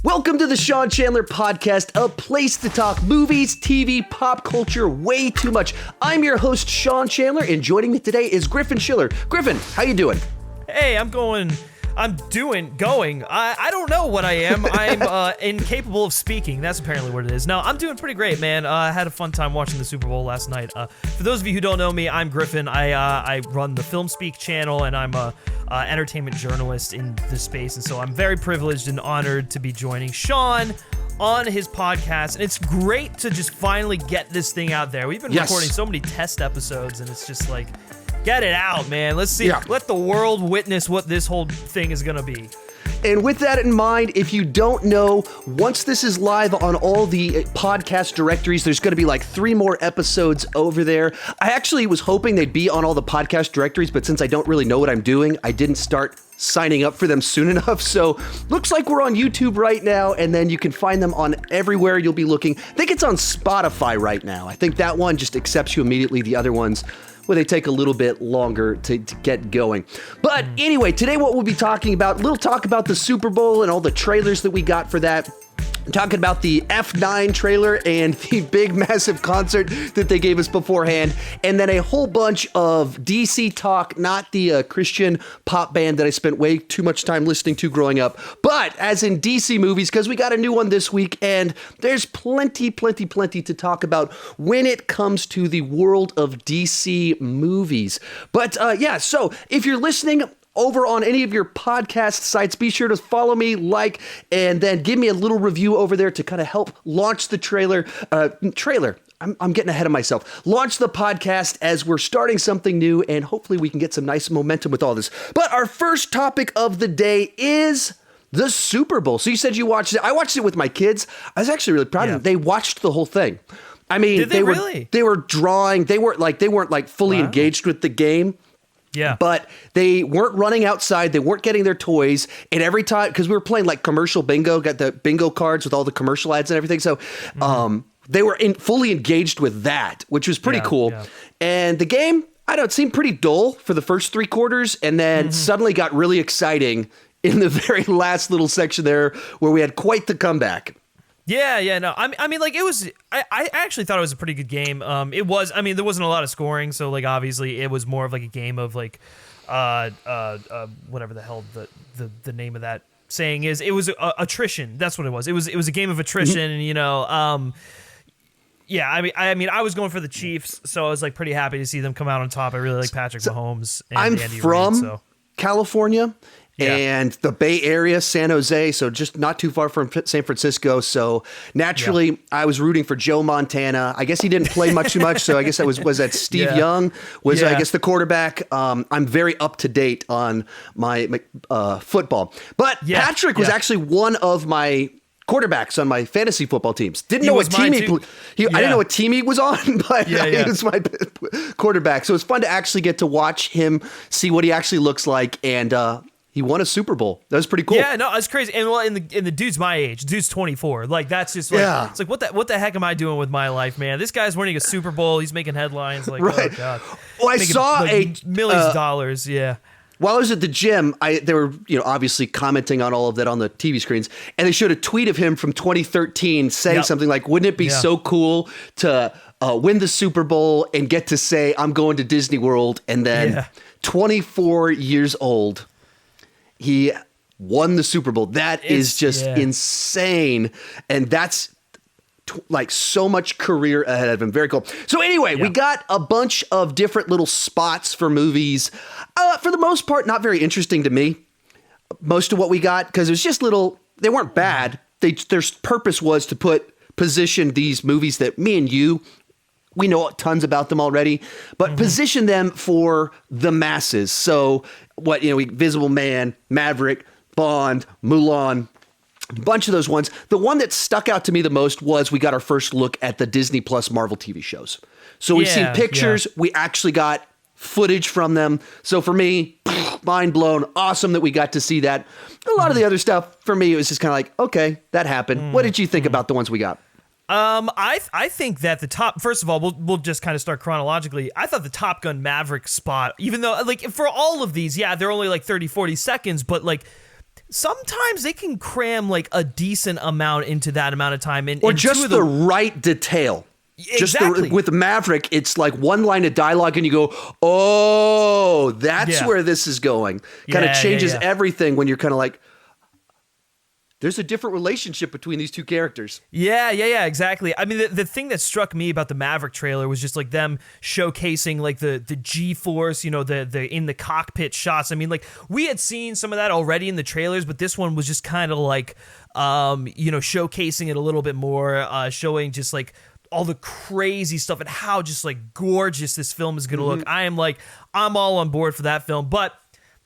Welcome to the Sean Chandler Podcast, a place to talk movies, TV, pop culture, way too much. I'm your host, Sean Chandler, and joining me today is Griffin Schiller. Griffin, how you doing? Hey, I don't know what I am. I'm incapable of speaking. That's apparently what it is. No, I'm doing pretty great, man. I had a fun time watching the Super Bowl last night. For those of you who don't know me, I'm Griffin. I run the Film Speak channel, and I'm a entertainment journalist in this space. And so I'm very privileged and honored to be joining Sean on his podcast. And it's great to just finally get this thing out there. We've been recording so many test episodes, and it's just like, get it out, man. Let's see. Yeah. Let the world witness what this whole thing is going to be. And with that in mind, if you don't know, once this is live on all the podcast directories, there's going to be like 3 more episodes over there. I actually was hoping they'd be on all the podcast directories, but since I don't really know what I'm doing, I didn't start signing up for them soon enough. So looks like we're on YouTube right now, and then you can find them on everywhere you'll be looking. I think it's on Spotify right now. I think that one just accepts you immediately. The other ones, well, they take a little bit longer to get going. But anyway, today what we'll be talking about, a little talk about the Super Bowl and all the trailers that we got for that. I'm talking about the F9 trailer and the big, massive concert that they gave us beforehand. And then a whole bunch of DC talk, not the Christian pop band that I spent way too much time listening to growing up, but as in DC movies, because we got a new one this week, and there's plenty to talk about when it comes to the world of DC movies. But so if you're listening over on any of your podcast sites, be sure to follow me, like, and then give me a little review over there to kind of help launch the trailer. I'm getting ahead of myself. Launch the podcast as we're starting something new, and hopefully we can get some nice momentum with all this. But our first topic of the day is the Super Bowl. So you said you watched it. I watched it with my kids. I was actually really proud of them. They watched the whole thing. I mean, Did they really? They were drawing. They weren't like fully engaged with the game. Yeah. But they weren't running outside. They weren't getting their toys. And every time, because we were playing like commercial bingo, got the bingo cards with all the commercial ads and everything. So they were fully engaged with that, which was pretty cool. Yeah. And the game, I don't know, it seemed pretty dull for the first 3 quarters, and then suddenly got really exciting in the very last little section there where we had quite the comeback. Yeah, no. I mean, like, it was. I actually thought it was a pretty good game. It was. I mean, there wasn't a lot of scoring, so like obviously it was more of like a game of like, whatever the hell the name of that saying is. It was attrition. That's what it was. It was a game of attrition, and yeah. I mean, I was going for the Chiefs, so I was like pretty happy to see them come out on top. I really like Patrick Mahomes and I'm Andy from Reid, so. California. Yeah. And the Bay Area, San Jose, so just not too far from San Francisco. So naturally, I was rooting for Joe Montana. I guess he didn't play too much. So I guess was that Steve Young was, I guess, the quarterback. I'm very up to date on my football. But Patrick was actually one of my quarterbacks on my fantasy football teams. Didn't know what team I didn't know what team he was on, but he was my quarterback. So it's fun to actually get to watch him, see what he actually looks like, and he won a Super Bowl. That was pretty cool. Yeah, no, it's crazy. And well, in the dude's my age. Dude's 24. Like, that's just like, it's like, what the heck am I doing with my life, man? This guy's winning a Super Bowl. He's making headlines. Like, oh God. Well, I saw millions of dollars. Yeah. While I was at the gym, they were, obviously commenting on all of that on the TV screens, and they showed a tweet of him from 2013 saying something like, "Wouldn't it be so cool to win the Super Bowl and get to say I'm going to Disney World?" And then 24 years old, he won the Super Bowl. That is just insane, and that's like so much career ahead of him. Very cool. So anyway, we got a bunch of different little spots for movies. For the most part, not very interesting to me. Most of what we got, because it was just little, they weren't bad. Their purpose was to position these movies that me and you, we know tons about them already, but position them for the masses. So Invisible Man, Maverick, Bond, Mulan, a bunch of those ones. The one that stuck out to me the most was we got our first look at the Disney Plus Marvel TV shows. So we've seen pictures. We actually got footage from them. So for me, mind blown. Awesome that we got to see that. A lot of the other stuff, for me, it was just kind of like, okay, that happened. What did you think about the ones we got? I think that the top, first of all, we'll just kind of start chronologically. I thought the Top Gun Maverick spot, even though like for all of these, they're only like 30, 40 seconds, but like sometimes they can cram like a decent amount into that amount of time, or just the right detail. Exactly. With Maverick, it's like one line of dialogue, and you go, "Oh, that's where this is going." Kind of changes everything when you're kind of like, "There's a different relationship between these two characters." Yeah, exactly. I mean, the thing that struck me about the Maverick trailer was just like them showcasing like the G-force, the in the cockpit shots. I mean, like we had seen some of that already in the trailers, but this one was just kind of like, showcasing it a little bit more, showing just like all the crazy stuff and how just like gorgeous this film is going to look. I'm all on board for that film, but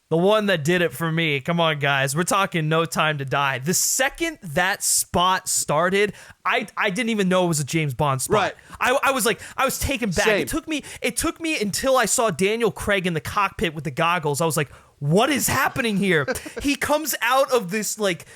the one that did it for me, come on guys, we're talking No Time to Die. The second that spot started, I didn't even know it was a James Bond spot. Right. I was taken back. Same. It took me until I saw Daniel Craig in the cockpit with the goggles. I was like, what is happening here? He comes out of this like,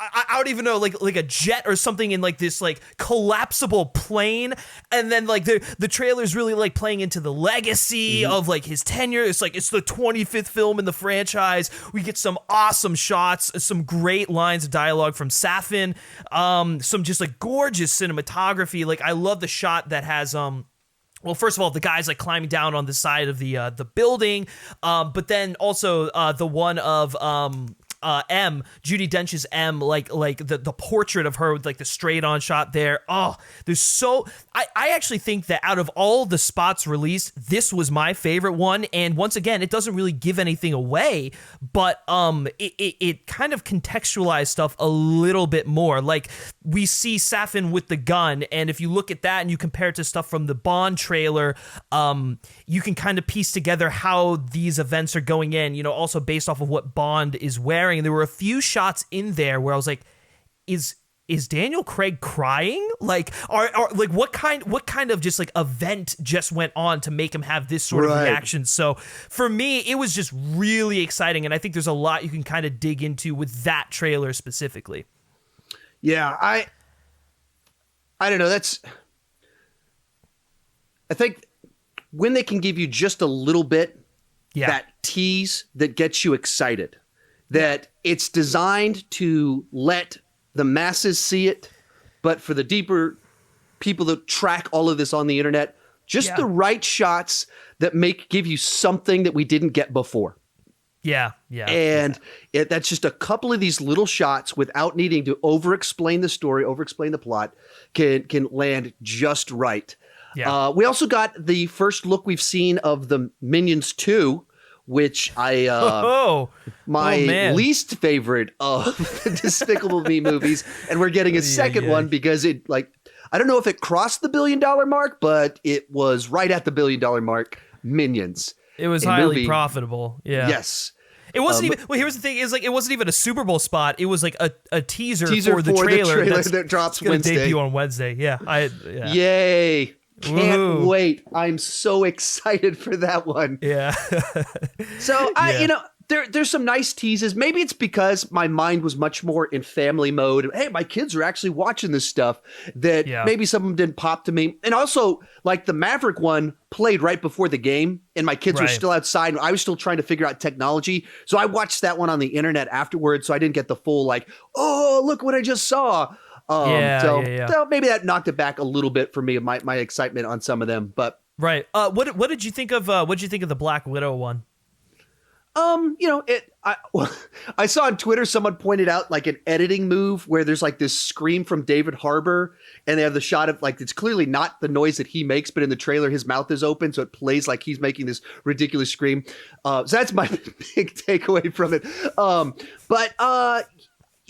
I don't even know, like a jet or something in like this like collapsible plane, and then like the trailer's really like playing into the legacy of like his tenure. It's like it's the 25th film in the franchise. We get some awesome shots, some great lines of dialogue from Safin, some just like gorgeous cinematography. Like I love the shot that has well, first of all, the guy's like climbing down on the side of the building, but then also the one of M, Judi Dench's M, like the portrait of her with like the straight on shot there. Oh, there's so I actually think that out of all the spots released, this was my favorite one. And once again, it doesn't really give anything away, but it kind of contextualized stuff a little bit more. Like we see Safin with the gun, and if you look at that and you compare it to stuff from the Bond trailer, you can kind of piece together how these events are going in, also based off of what Bond is wearing. And there were a few shots in there where I was like, is Daniel Craig crying? Like, or like what kind of just like event just went on to make him have this sort of reaction? So for me, it was just really exciting, and I think there's a lot you can kind of dig into with that trailer specifically. Yeah, I don't know. I think when they can give you just a little bit, that tease that gets you excited, that it's designed to let the masses see it, but for the deeper people that track all of this on the internet, just the right shots that give you something that we didn't get before. And that's just a couple of these little shots without needing to over-explain the story, over-explain the plot, can land just right. We also got the first look we've seen of the Minions 2, which my least favorite of the Despicable Me movies, and we're getting a second one because it I don't know if it crossed the $1 billion mark, but it was right at the $1 billion mark. Minions. It was highly profitable. Yeah. Yes. It wasn't even. Well, here's the thing: is like it wasn't even a Super Bowl spot. It was like a teaser for the trailer that drops Wednesday. Debut on Wednesday. Yay! Can't wait. I'm so excited for that one. Yeah. So there's some nice teases. Maybe it's because my mind was much more in family mode. Hey, my kids are actually watching this stuff that maybe some of them didn't pop to me. And also, like the Maverick one played right before the game, and my kids were still outside. And I was still trying to figure out technology. So I watched that one on the internet afterwards. So I didn't get the full oh, look what I just saw. So maybe that knocked it back a little bit for me, my excitement on some of them. But what did you think of the Black Widow one? I saw on Twitter someone pointed out like an editing move where there's like this scream from David Harbour, and they have the shot of like it's clearly not the noise that he makes, but in the trailer his mouth is open, so it plays like he's making this ridiculous scream. So that's my big takeaway from it.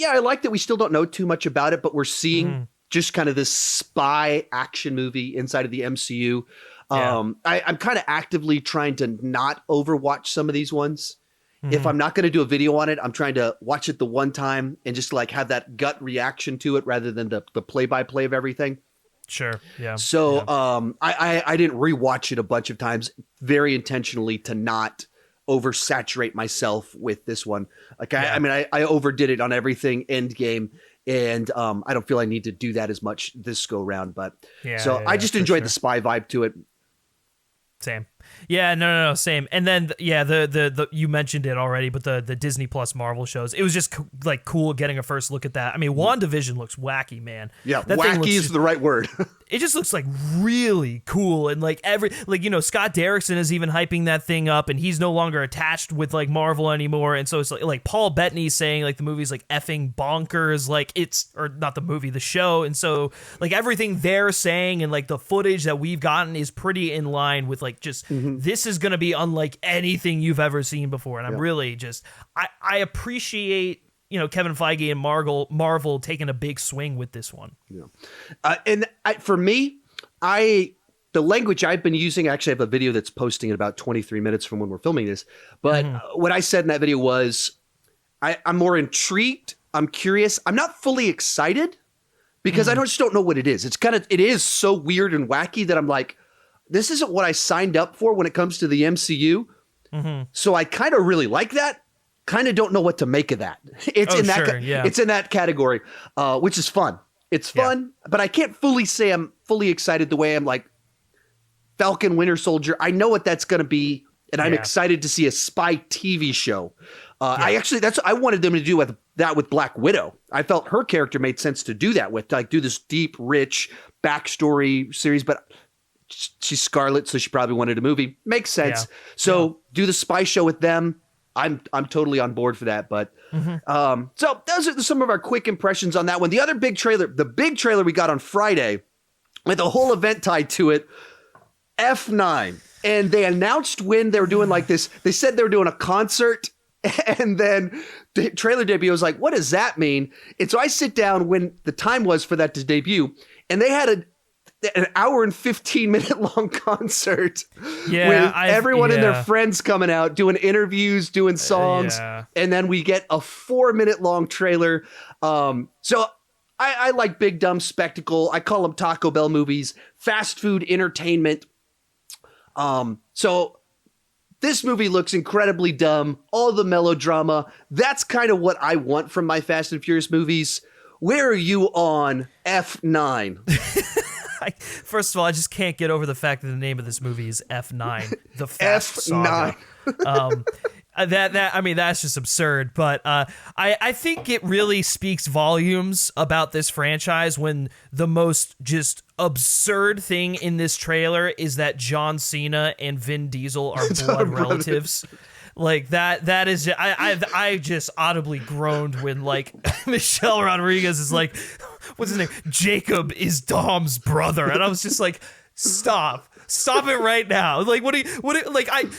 I like that we still don't know too much about it, but we're seeing just kind of this spy action movie inside of the MCU. I'm kind of actively trying to not overwatch some of these ones. If I'm not going to do a video on it, I'm trying to watch it the one time and just like have that gut reaction to it rather than the play-by-play of everything. Sure. Yeah. So I didn't rewatch it a bunch of times very intentionally to not oversaturate myself with this one. Like I overdid it on everything Endgame, and I don't feel I need to do that as much this go round. But I just enjoyed the spy vibe to it. Same. Yeah, no, same. And then the you mentioned it already, but the Disney Plus Marvel shows, it was just like cool getting a first look at that. I mean, WandaVision looks wacky, man. Yeah, that wacky is the right word. It just looks like really cool, and like Scott Derrickson is even hyping that thing up, and he's no longer attached with like Marvel anymore, and so it's like Paul Bettany saying like the movie's like effing bonkers, like or not the movie, the show, and so like everything they're saying and like the footage that we've gotten is pretty in line with like just this is gonna be unlike anything you've ever seen before, and I'm really just I appreciate Kevin Feige and Marvel taking a big swing with this one. Yeah. For me, the language I've been using, actually I have a video that's posting in about 23 minutes from when we're filming this. But what I said in that video was, I'm more intrigued. I'm curious. I'm not fully excited because I just don't know what it is. It is so weird and wacky that I'm like, this isn't what I signed up for when it comes to the MCU. So I kind of really like that. Kind of don't know what to make of that. It's in that category, which is fun. It's fun, but I can't fully say I'm fully excited the way I'm like Falcon Winter Soldier. I know what that's going to be, and I'm excited to see a spy TV show. I wanted them to do with Black Widow. I felt her character made sense to do that with, like do this deep, rich backstory series, but she's Scarlet, so she probably wanted a movie. Makes sense. So do the spy show with them. I'm totally on board for that, but so those are some of our quick impressions on that one. The big trailer we got on Friday with a whole event tied to it, F9, and they announced when they were doing like this. They said they were doing a concert, and then the trailer debut was like, what does that mean? And so I sit down when the time was for that to debut, and they had an hour and 15-minute long concert with everyone and their friends coming out, doing interviews, doing songs, and then we get a 4-minute long trailer. So I like big, dumb spectacle. I call them Taco Bell movies, fast food entertainment. So this movie looks incredibly dumb, all the melodrama. That's kind of what I want from my Fast and Furious movies. Where are you on F9? First of all, I just can't get over the fact that the name of this movie is F9, the Fast Saga. That's just absurd. But I think it really speaks volumes about this franchise when the most just absurd thing in this trailer is that John Cena and Vin Diesel are blood relatives. Like that is I just audibly groaned when like Michelle Rodriguez is like, what's his name? Jacob is Dom's brother, and I was just like, stop it right now. Like,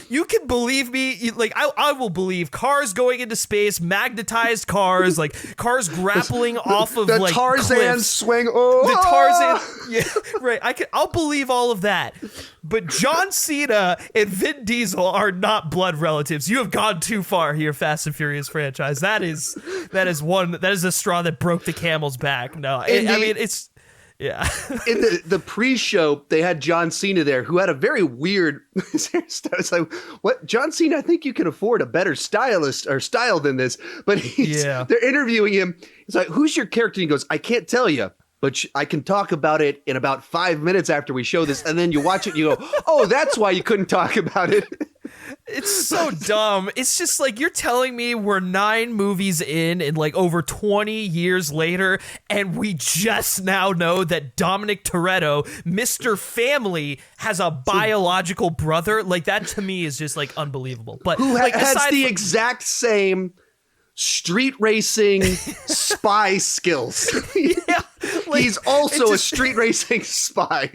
you can believe me. Like, I will believe cars going into space, magnetized cars, like cars grappling off of the like Tarzan cliffs. swing. Oh, the Tarzan. Yeah, right. I'll believe all of that. But John Cena and Vin Diesel are not blood relatives. You have gone too far here, Fast and Furious franchise. That is a straw that broke the camel's back. No, it's. Yeah. In the pre-show, they had John Cena there, who had a very weird hairstyle. It's like, what? John Cena, I think you can afford a better stylist or style than this. But they're interviewing him. It's like, who's your character? And he goes, I can't tell you, but I can talk about it in about 5 minutes after we show this. And then you watch it and you go, oh, that's why you couldn't talk about it. It's so dumb. It's just like, you're telling me we're 9 movies in and like over 20 years later, and we just now know that Dominic Toretto, Mr. Family, has a biological brother. Like, that to me is just like unbelievable. But who like, has the exact same street racing spy skills. Yeah, like, he's also a street racing spy.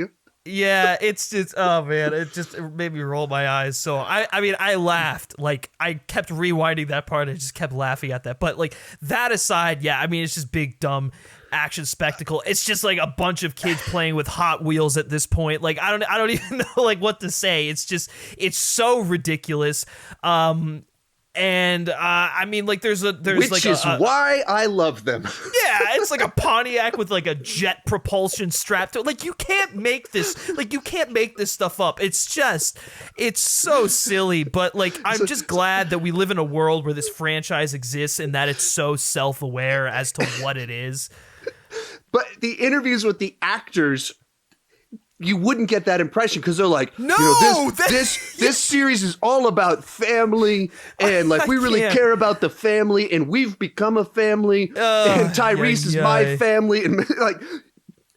Yeah, it's oh man, it made me roll my eyes. So I laughed. Like, I kept rewinding that part and just kept laughing at that. But like, that aside, yeah, I mean, it's just big dumb action spectacle. It's just like a bunch of kids playing with Hot Wheels at this point. Like, I don't even know like what to say. It's so ridiculous. And I mean, like, there's which like is why I love them. Yeah, it's like a Pontiac with like a jet propulsion strapped to it. Like, you can't make this. Like, you can't make this stuff up. It's so silly. But like, I'm just glad that we live in a world where this franchise exists and that it's so self-aware as to what it is. But the interviews with the actors you wouldn't get that impression because they're like, No, this series is all about family and like we really care about the family and we've become a family and Tyrese is my family and like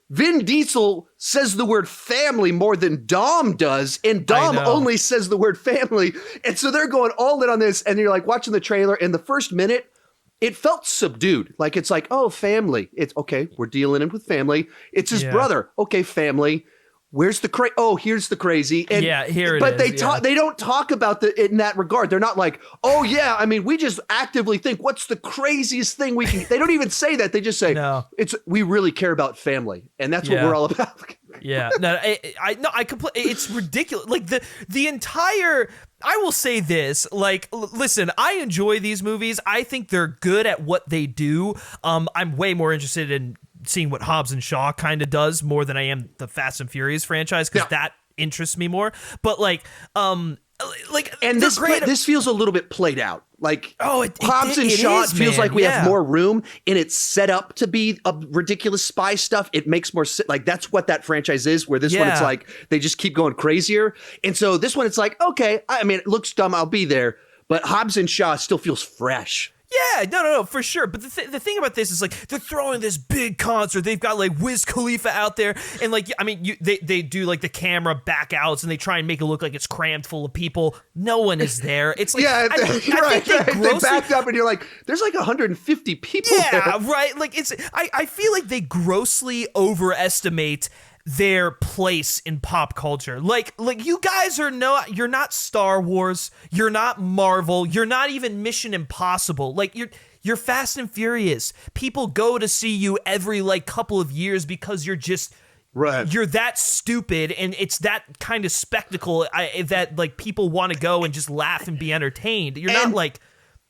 Vin Diesel says the word family more than Dom does, and Dom only says the word family, and so they're going all in on this, and you're like watching the trailer, and the first minute it felt subdued. Like it's like, oh, family. It's okay. We're dealing with family. It's his brother. Okay, family. Where's the oh, here's the crazy. And, here it is. But they don't talk about it in that regard. They're not like, oh yeah, I mean, we just actively think what's the craziest thing we can. They don't even say that. They just say we really care about family, and that's what we're all about. I completely. It's ridiculous. Like the entire. I will say this, like, listen, I enjoy these movies. I think they're good at what they do. I'm way more interested in seeing what Hobbs and Shaw kind of does more than I am the Fast and Furious franchise, because that interests me more. But and this feels a little bit played out. Like Hobbs and Shaw feels like we have more room, and it's set up to be a ridiculous spy stuff. It makes more like that's what that franchise is. Where this one, it's like they just keep going crazier, and so this one, it's like okay, I mean, it looks dumb. I'll be there, but Hobbs and Shaw still feels fresh. Yeah, no, for sure. But the thing about this is like they're throwing this big concert. They've got like Wiz Khalifa out there, and like I mean, they do like the camera back outs, and they try and make it look like it's crammed full of people. No one is there. It's like they backed up, and you're like, there's like 150 people. Yeah, there. right. Like it's I feel like they grossly overestimate their place in pop culture. Like you guys are you're not Star Wars, you're not Marvel, you're not even Mission Impossible. Like you're Fast and Furious. People go to see you every like couple of years because you're just you're that stupid, and it's that kind of spectacle that like people want to go and just laugh and be entertained. You're not like,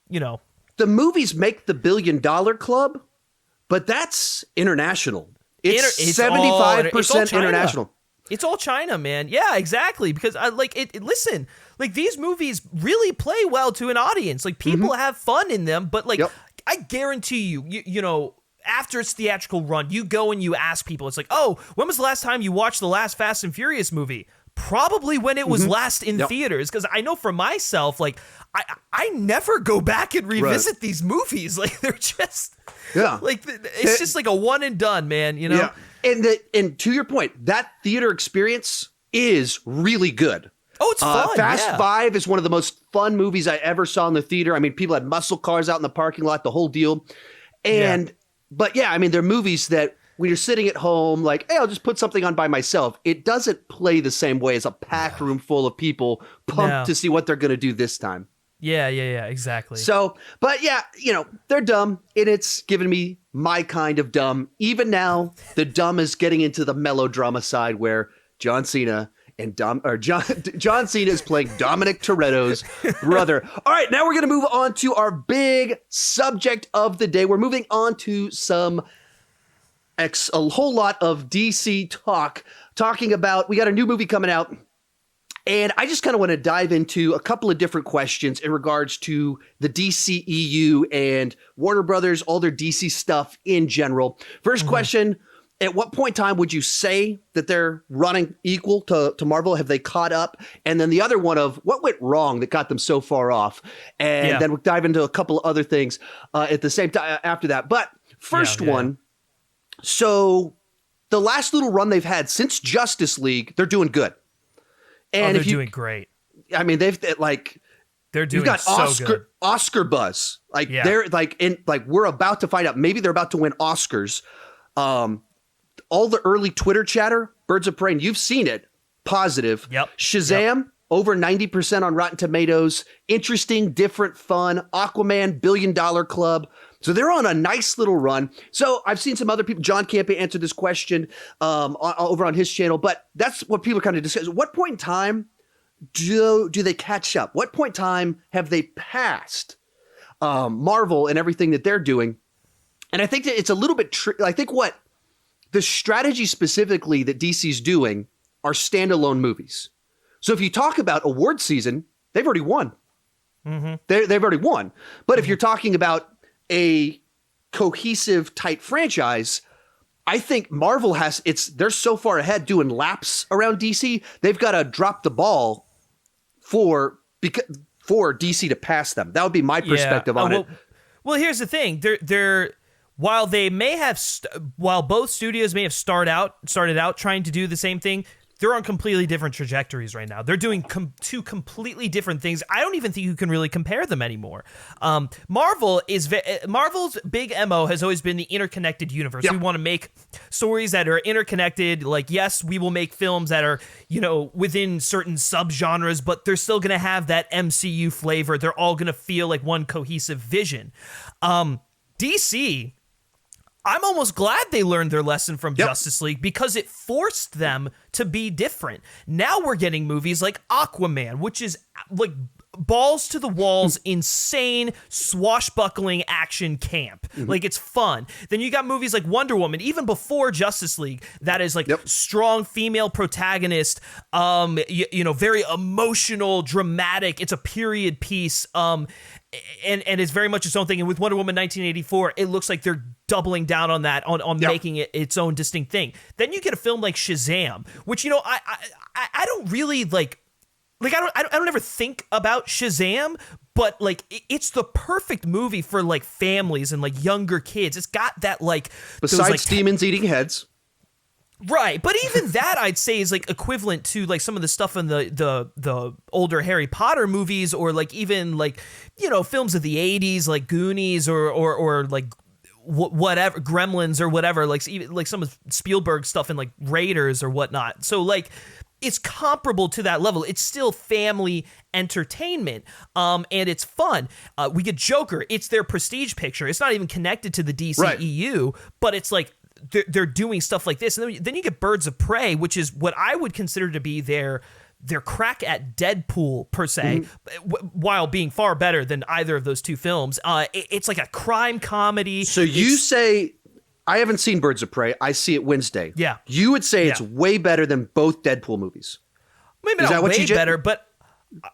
the movies make the $1 billion club, but that's international. It's 75% international. It's all China, man. Yeah, exactly. Because I listen, like these movies really play well to an audience. Like people have fun in them, but like I guarantee you, after its theatrical run, you go and you ask people, it's like, oh, when was the last time you watched the last Fast and Furious movie? Probably when it was last in theaters, because I know for myself, like I never go back and revisit these movies. Like they're just like it's just like a one and done, man. Yeah. And to your point, that theater experience is really good. Oh, it's fun. Fast 5 is one of the most fun movies I ever saw in the theater. I mean, people had muscle cars out in the parking lot, the whole deal. And but I mean, they're movies that when you're sitting at home, like, hey, I'll just put something on by myself. It doesn't play the same way as a packed room full of people pumped to see what they're going to do this time. Yeah, exactly. So, but they're dumb, and it's given me my kind of dumb. Even now, the dumb is getting into the melodrama side where John Cena and John Cena is playing Dominic Toretto's brother. All right, now we're going to move on to our big subject of the day. We're moving on to a whole lot of DC talking about, we got a new movie coming out, and I just kind of want to dive into a couple of different questions in regards to the DCEU and Warner Brothers, all their DC stuff in general. First question, at what point in time would you say that they're running equal to Marvel? Have they caught up? And then the other one of what went wrong that got them so far off? And then we'll dive into a couple of other things at the same time after that. But first one, so the last little run they've had since Justice League, they're doing good. And they're doing great. I mean, they're doing you've got so good. Oscar buzz. Like they're we're about to find out. Maybe they're about to win Oscars. All the early Twitter chatter, Birds of Prey, and you've seen it. Positive. Yep. Shazam, over 90% on Rotten Tomatoes. Interesting, different, fun. Aquaman, $1 billion club. So they're on a nice little run. So I've seen some other people. John Campe answered this question over on his channel, but that's what people kind of discuss. At what point in time do they catch up? What point in time have they passed Marvel and everything that they're doing? And I think that it's a little bit I think what the strategy specifically that DC's doing are standalone movies. So if you talk about award season, they've already won. They've already won. But if you're talking about a cohesive, tight franchise, I think Marvel they're so far ahead doing laps around DC. They've got to drop the ball for DC to pass them. That would be my perspective on it. Well, here's the thing. They're while they may have while both studios may have started out trying to do the same thing, they're on completely different trajectories right now. They're doing two completely different things. I don't even think you can really compare them anymore. Marvel's big MO has always been the interconnected universe. Yeah. We want to make stories that are interconnected. Like, yes, we will make films that are, within certain subgenres, but they're still going to have that MCU flavor. They're all going to feel like one cohesive vision. DC, I'm almost glad they learned their lesson from Justice League because it forced them to be different. Now we're getting movies like Aquaman, which is like balls to the walls, insane, swashbuckling action camp. Like, it's fun. Then you got movies like Wonder Woman, even before Justice League, that is like strong female protagonist, very emotional, dramatic. It's a period piece. And it's very much its own thing. And with Wonder Woman 1984, it looks like they're doubling down on that, on making it its own distinct thing. Then you get a film like Shazam, which, I don't really like I don't ever think about Shazam, but like it's the perfect movie for like families and like younger kids. It's got that like besides demons eating heads. Right, but even that I'd say is like equivalent to like some of the stuff in the older Harry Potter movies, or like even like films of the 80s like Goonies or like whatever, Gremlins or whatever, like even like some of Spielberg stuff and like Raiders or whatnot. So like it's comparable to that level. It's still family entertainment, and it's fun. We get Joker. It's their prestige picture. It's not even connected to the DCEU, but it's like they're doing stuff like this. And then you get Birds of Prey, which is what I would consider to be their crack at Deadpool per se, while being far better than either of those two films. It's like a crime comedy. So you say, I haven't seen Birds of Prey. I see it Wednesday. Yeah. You would say it's way better than both Deadpool movies. Maybe not way better, but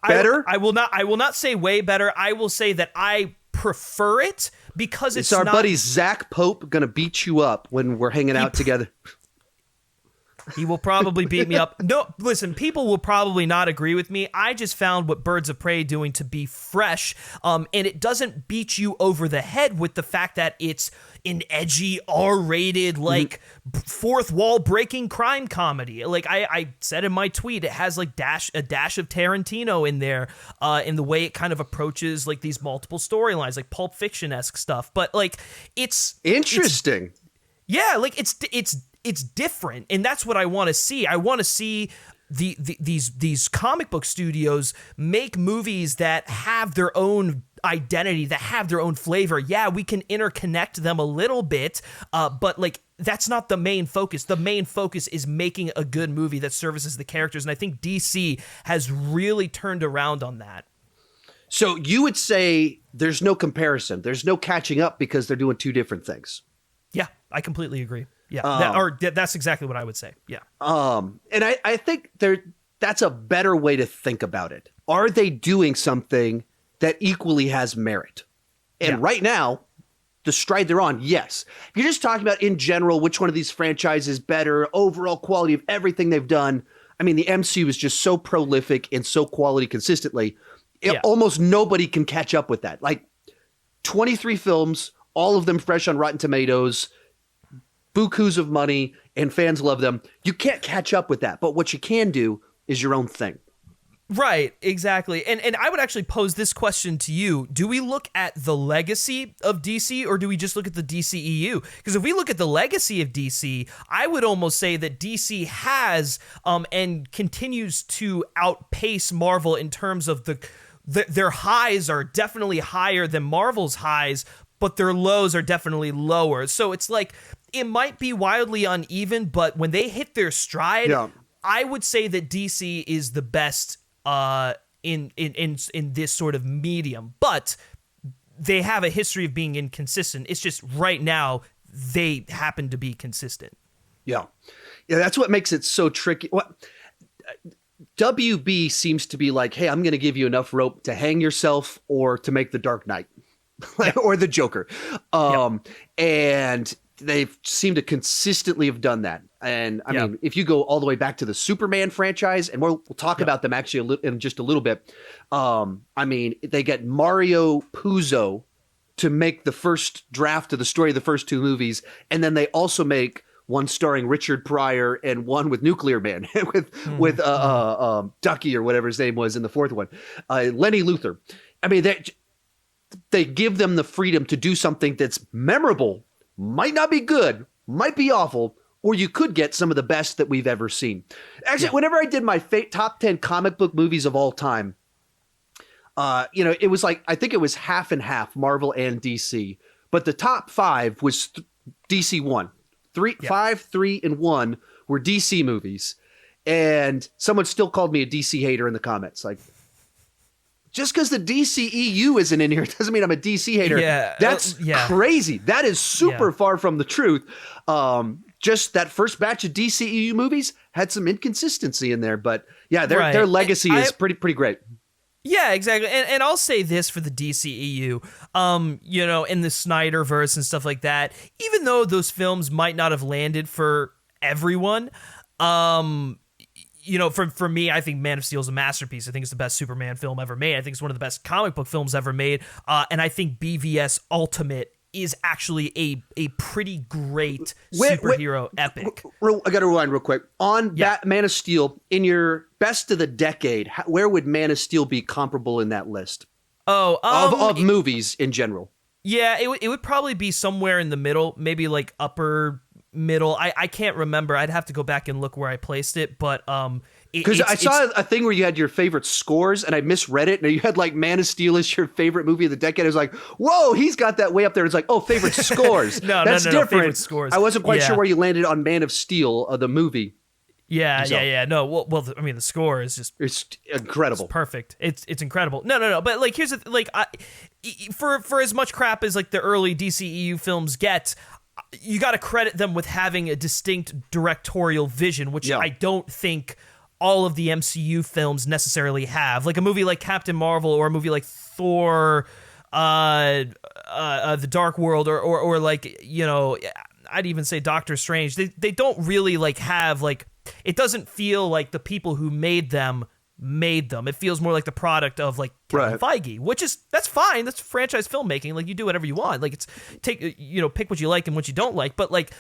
better? I will not say way better. I will say that I prefer it because it's our not, buddy Zach Pope gonna beat you up when we're hanging out together. He will probably beat me up. No, listen, people will probably not agree with me. I just found what Birds of Prey doing to be fresh, and it doesn't beat you over the head with the fact that it's an edgy, R-rated, like fourth wall breaking crime comedy. Like I said in my tweet, it has like a dash of Tarantino in there, in the way it kind of approaches like these multiple storylines, like Pulp Fiction-esque stuff. But like it's interesting. It's different, and that's what I want to see. I want to see these comic book studios make movies that have their own identity, that have their own flavor. Yeah, we can interconnect them a little bit, but like that's not the main focus. The main focus is making a good movie that services the characters, and I think DC has really turned around on that. So you would say there's no comparison. There's no catching up because they're doing two different things. Yeah, I completely agree. Yeah, that's exactly what I would say. Yeah. And I think that's a better way to think about it. Are they doing something that equally has merit? And right now, the stride they're on, yes. If you're just talking about in general, which one of these franchises better, overall quality of everything they've done. I mean, the MCU is just so prolific and so quality consistently. Almost nobody can catch up with that. Like 23 films, all of them fresh on Rotten Tomatoes, bukus of money, and fans love them. You can't catch up with that. But what you can do is your own thing. Right, exactly. And I would actually pose this question to you. Do we look at the legacy of DC, or do we just look at the DCEU? Because if we look at the legacy of DC, I would almost say that DC has and continues to outpace Marvel in terms of their highs are definitely higher than Marvel's highs, but their lows are definitely lower. So it's like, it might be wildly uneven, but when they hit their stride, I would say that DC is the best in this sort of medium. But they have a history of being inconsistent. It's just right now they happen to be consistent. Yeah, that's what makes it so tricky. WB seems to be like, hey, I'm going to give you enough rope to hang yourself or to make the Dark Knight or the Joker. And they seem to consistently have done that. And I mean, if you go all the way back to the Superman franchise, and we'll talk about them actually in just a little bit. I mean, they get Mario Puzo to make the first draft of the story of the first two movies, and then they also make one starring Richard Pryor and one with Nuclear Man with Ducky or whatever his name was in the fourth one, Lenny Luthor. I mean, they give them the freedom to do something that's memorable, might not be good, might be awful, or you could get some of the best that we've ever seen. Actually, whenever I did my top 10 comic book movies of all time, it was like, I think it was half and half, Marvel and DC. But the top 5 was DC 1. 5, 3, and 1 were DC movies. And someone still called me a DC hater in the comments. Like, just because the DCEU isn't in here doesn't mean I'm a DC hater. Yeah, that's crazy. That is super far from the truth. Just that first batch of DCEU movies had some inconsistency in there. But yeah, their legacy is pretty great. Yeah, exactly. And I'll say this for the DCEU, in the Snyderverse and stuff like that, even though those films might not have landed for everyone, for me, I think Man of Steel is a masterpiece. I think it's the best Superman film ever made. I think it's one of the best comic book films ever made. And I think BVS Ultimate is actually a pretty great superhero epic. I got to rewind real quick. On Man of Steel, in your best of the decade, where would Man of Steel be comparable in that list? Of movies in general. Yeah, it would probably be somewhere in the middle, maybe like upper middle. I can't remember. I'd have to go back and look where I placed it, but because I saw a thing where you had your favorite scores, and I misread it, and you had like Man of Steel is your favorite movie of the decade. I was like, whoa, he's got that way up there. It's like, oh, favorite scores. That's different. Favorite scores. I wasn't quite sure where you landed on Man of Steel, the movie. Yeah. No, well, I mean, the score is just—it's incredible. It's perfect. It's incredible. No. But like, here's for as much crap as like the early DCEU films get, you got to credit them with having a distinct directorial vision, which I don't think all of the MCU films necessarily have. Like a movie like Captain Marvel or a movie like Thor, The Dark World, or like, I'd even say Doctor Strange. They don't really like have like, it doesn't feel like the people who made them. It feels more like the product of like Kevin Feige, that's fine. That's franchise filmmaking. Like, you do whatever you want. Like, it's pick what you like and what you don't like. But like,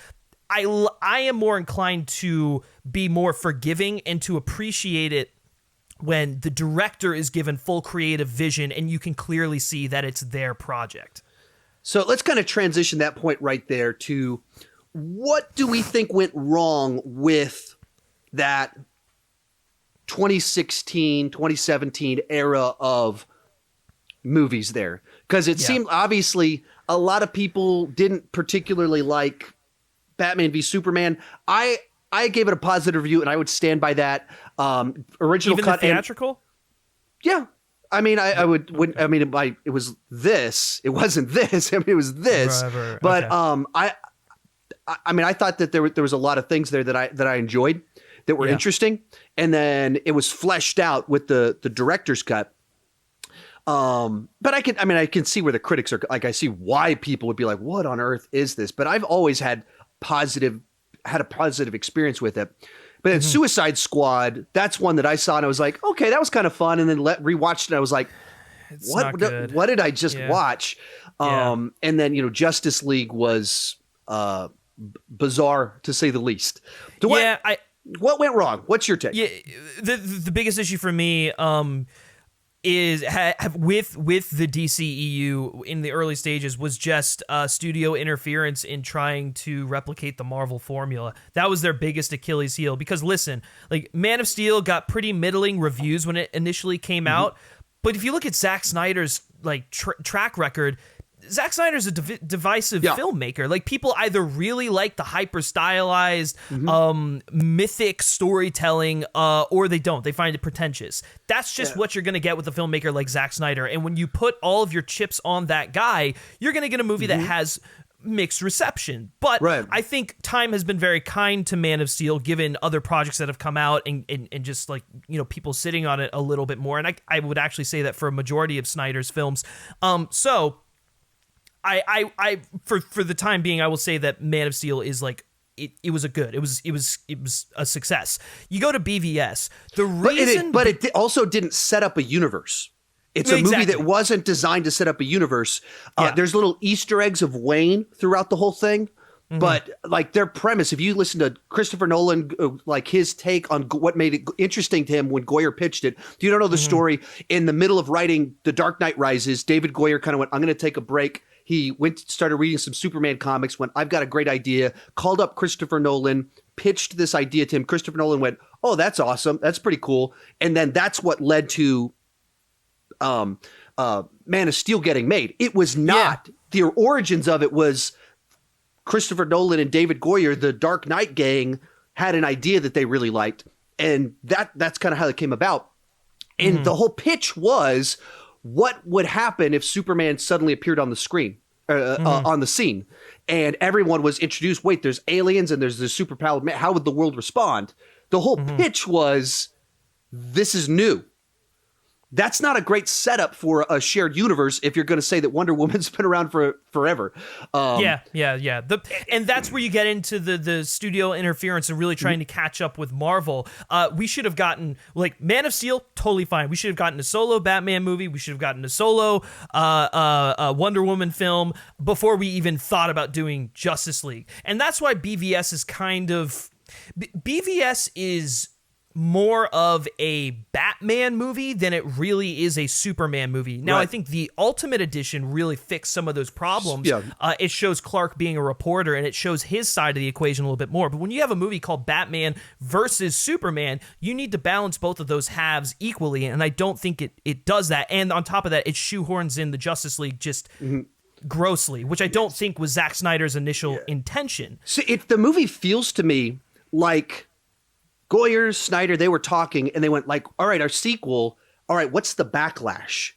I am more inclined to be more forgiving and to appreciate it when the director is given full creative vision and you can clearly see that it's their project. So let's kind of transition that point right there to what do we think went wrong with that 2016, 2017 era of movies there? Because it seemed obviously a lot of people didn't particularly like Batman v Superman. I gave it a positive review, and I would stand by that. Original even cut, the theatrical. I mean, it was this. It wasn't this. I mean, it was this. Right. But okay. I thought that there was a lot of things there that I enjoyed that were interesting, and then it was fleshed out with the director's cut. But I can see where the critics are. Like, I see why people would be like, "What on earth is this?" But I've always had a positive experience with it. But then Suicide Squad, that's one that I saw and I was like, okay, that was kind of fun. And then rewatched it and I was like, what did I just watch? And then, Justice League was bizarre to say the least. What went wrong? What's your take? Yeah, the biggest issue for me is with the DCEU in the early stages was just studio interference in trying to replicate the Marvel formula. That was their biggest Achilles heel. Because listen, like, Man of Steel got pretty middling reviews when it initially came out, but if you look at Zack Snyder's like track record, Zack Snyder's a divisive filmmaker. Like, people either really like the hyper stylized, mythic storytelling, or they don't. They find it pretentious. That's just what you're going to get with a filmmaker like Zack Snyder. And when you put all of your chips on that guy, you're going to get a movie that has mixed reception. But I think time has been very kind to Man of Steel, given other projects that have come out and just like, people sitting on it a little bit more. And I would actually say that for a majority of Snyder's films. So For the time being, I will say that Man of Steel is like it was a success. You go to BVS, the reason, but it also didn't set up a universe. It's a movie that wasn't designed to set up a universe. There's little Easter eggs of Wayne throughout the whole thing. But like their premise, if you listen to Christopher Nolan, like his take on what made it interesting to him when Goyer pitched it, do you know the story? In the middle of writing The Dark Knight Rises, David Goyer kind of went, I'm going to take a break. He started reading some Superman comics, went, I've got a great idea, called up Christopher Nolan, pitched this idea to him. Christopher Nolan went, oh, that's awesome. That's pretty cool. And then that's what led to Man of Steel getting made. It was not, the origins of it was Christopher Nolan and David Goyer, the Dark Knight gang, had an idea that they really liked. And that's kind of how it came about. And the whole pitch was, what would happen if Superman suddenly appeared on the screen, on the scene? And everyone was introduced, wait, there's aliens and there's this superpowered man. How would the world respond? The whole pitch was, this is new. That's not a great setup for a shared universe if you're going to say that Wonder Woman's been around for forever. Yeah. And that's where you get into the studio interference and really trying to catch up with Marvel. We should have gotten, like, Man of Steel, totally fine. We should have gotten a solo Batman movie. We should have gotten a solo Wonder Woman film before we even thought about doing Justice League. And that's why BVS is BVS is more of a Batman movie than it really is a Superman movie. Now, I think the Ultimate Edition really fixed some of those problems. It shows Clark being a reporter, and it shows his side of the equation a little bit more. But when you have a movie called Batman versus Superman, you need to balance both of those halves equally, and I don't think it does that. And on top of that, it shoehorns in the Justice League just grossly, which I don't think was Zack Snyder's initial intention. So the movie feels to me like Goyer, Snyder, they were talking and they went like, all right, our sequel, all right, what's the backlash?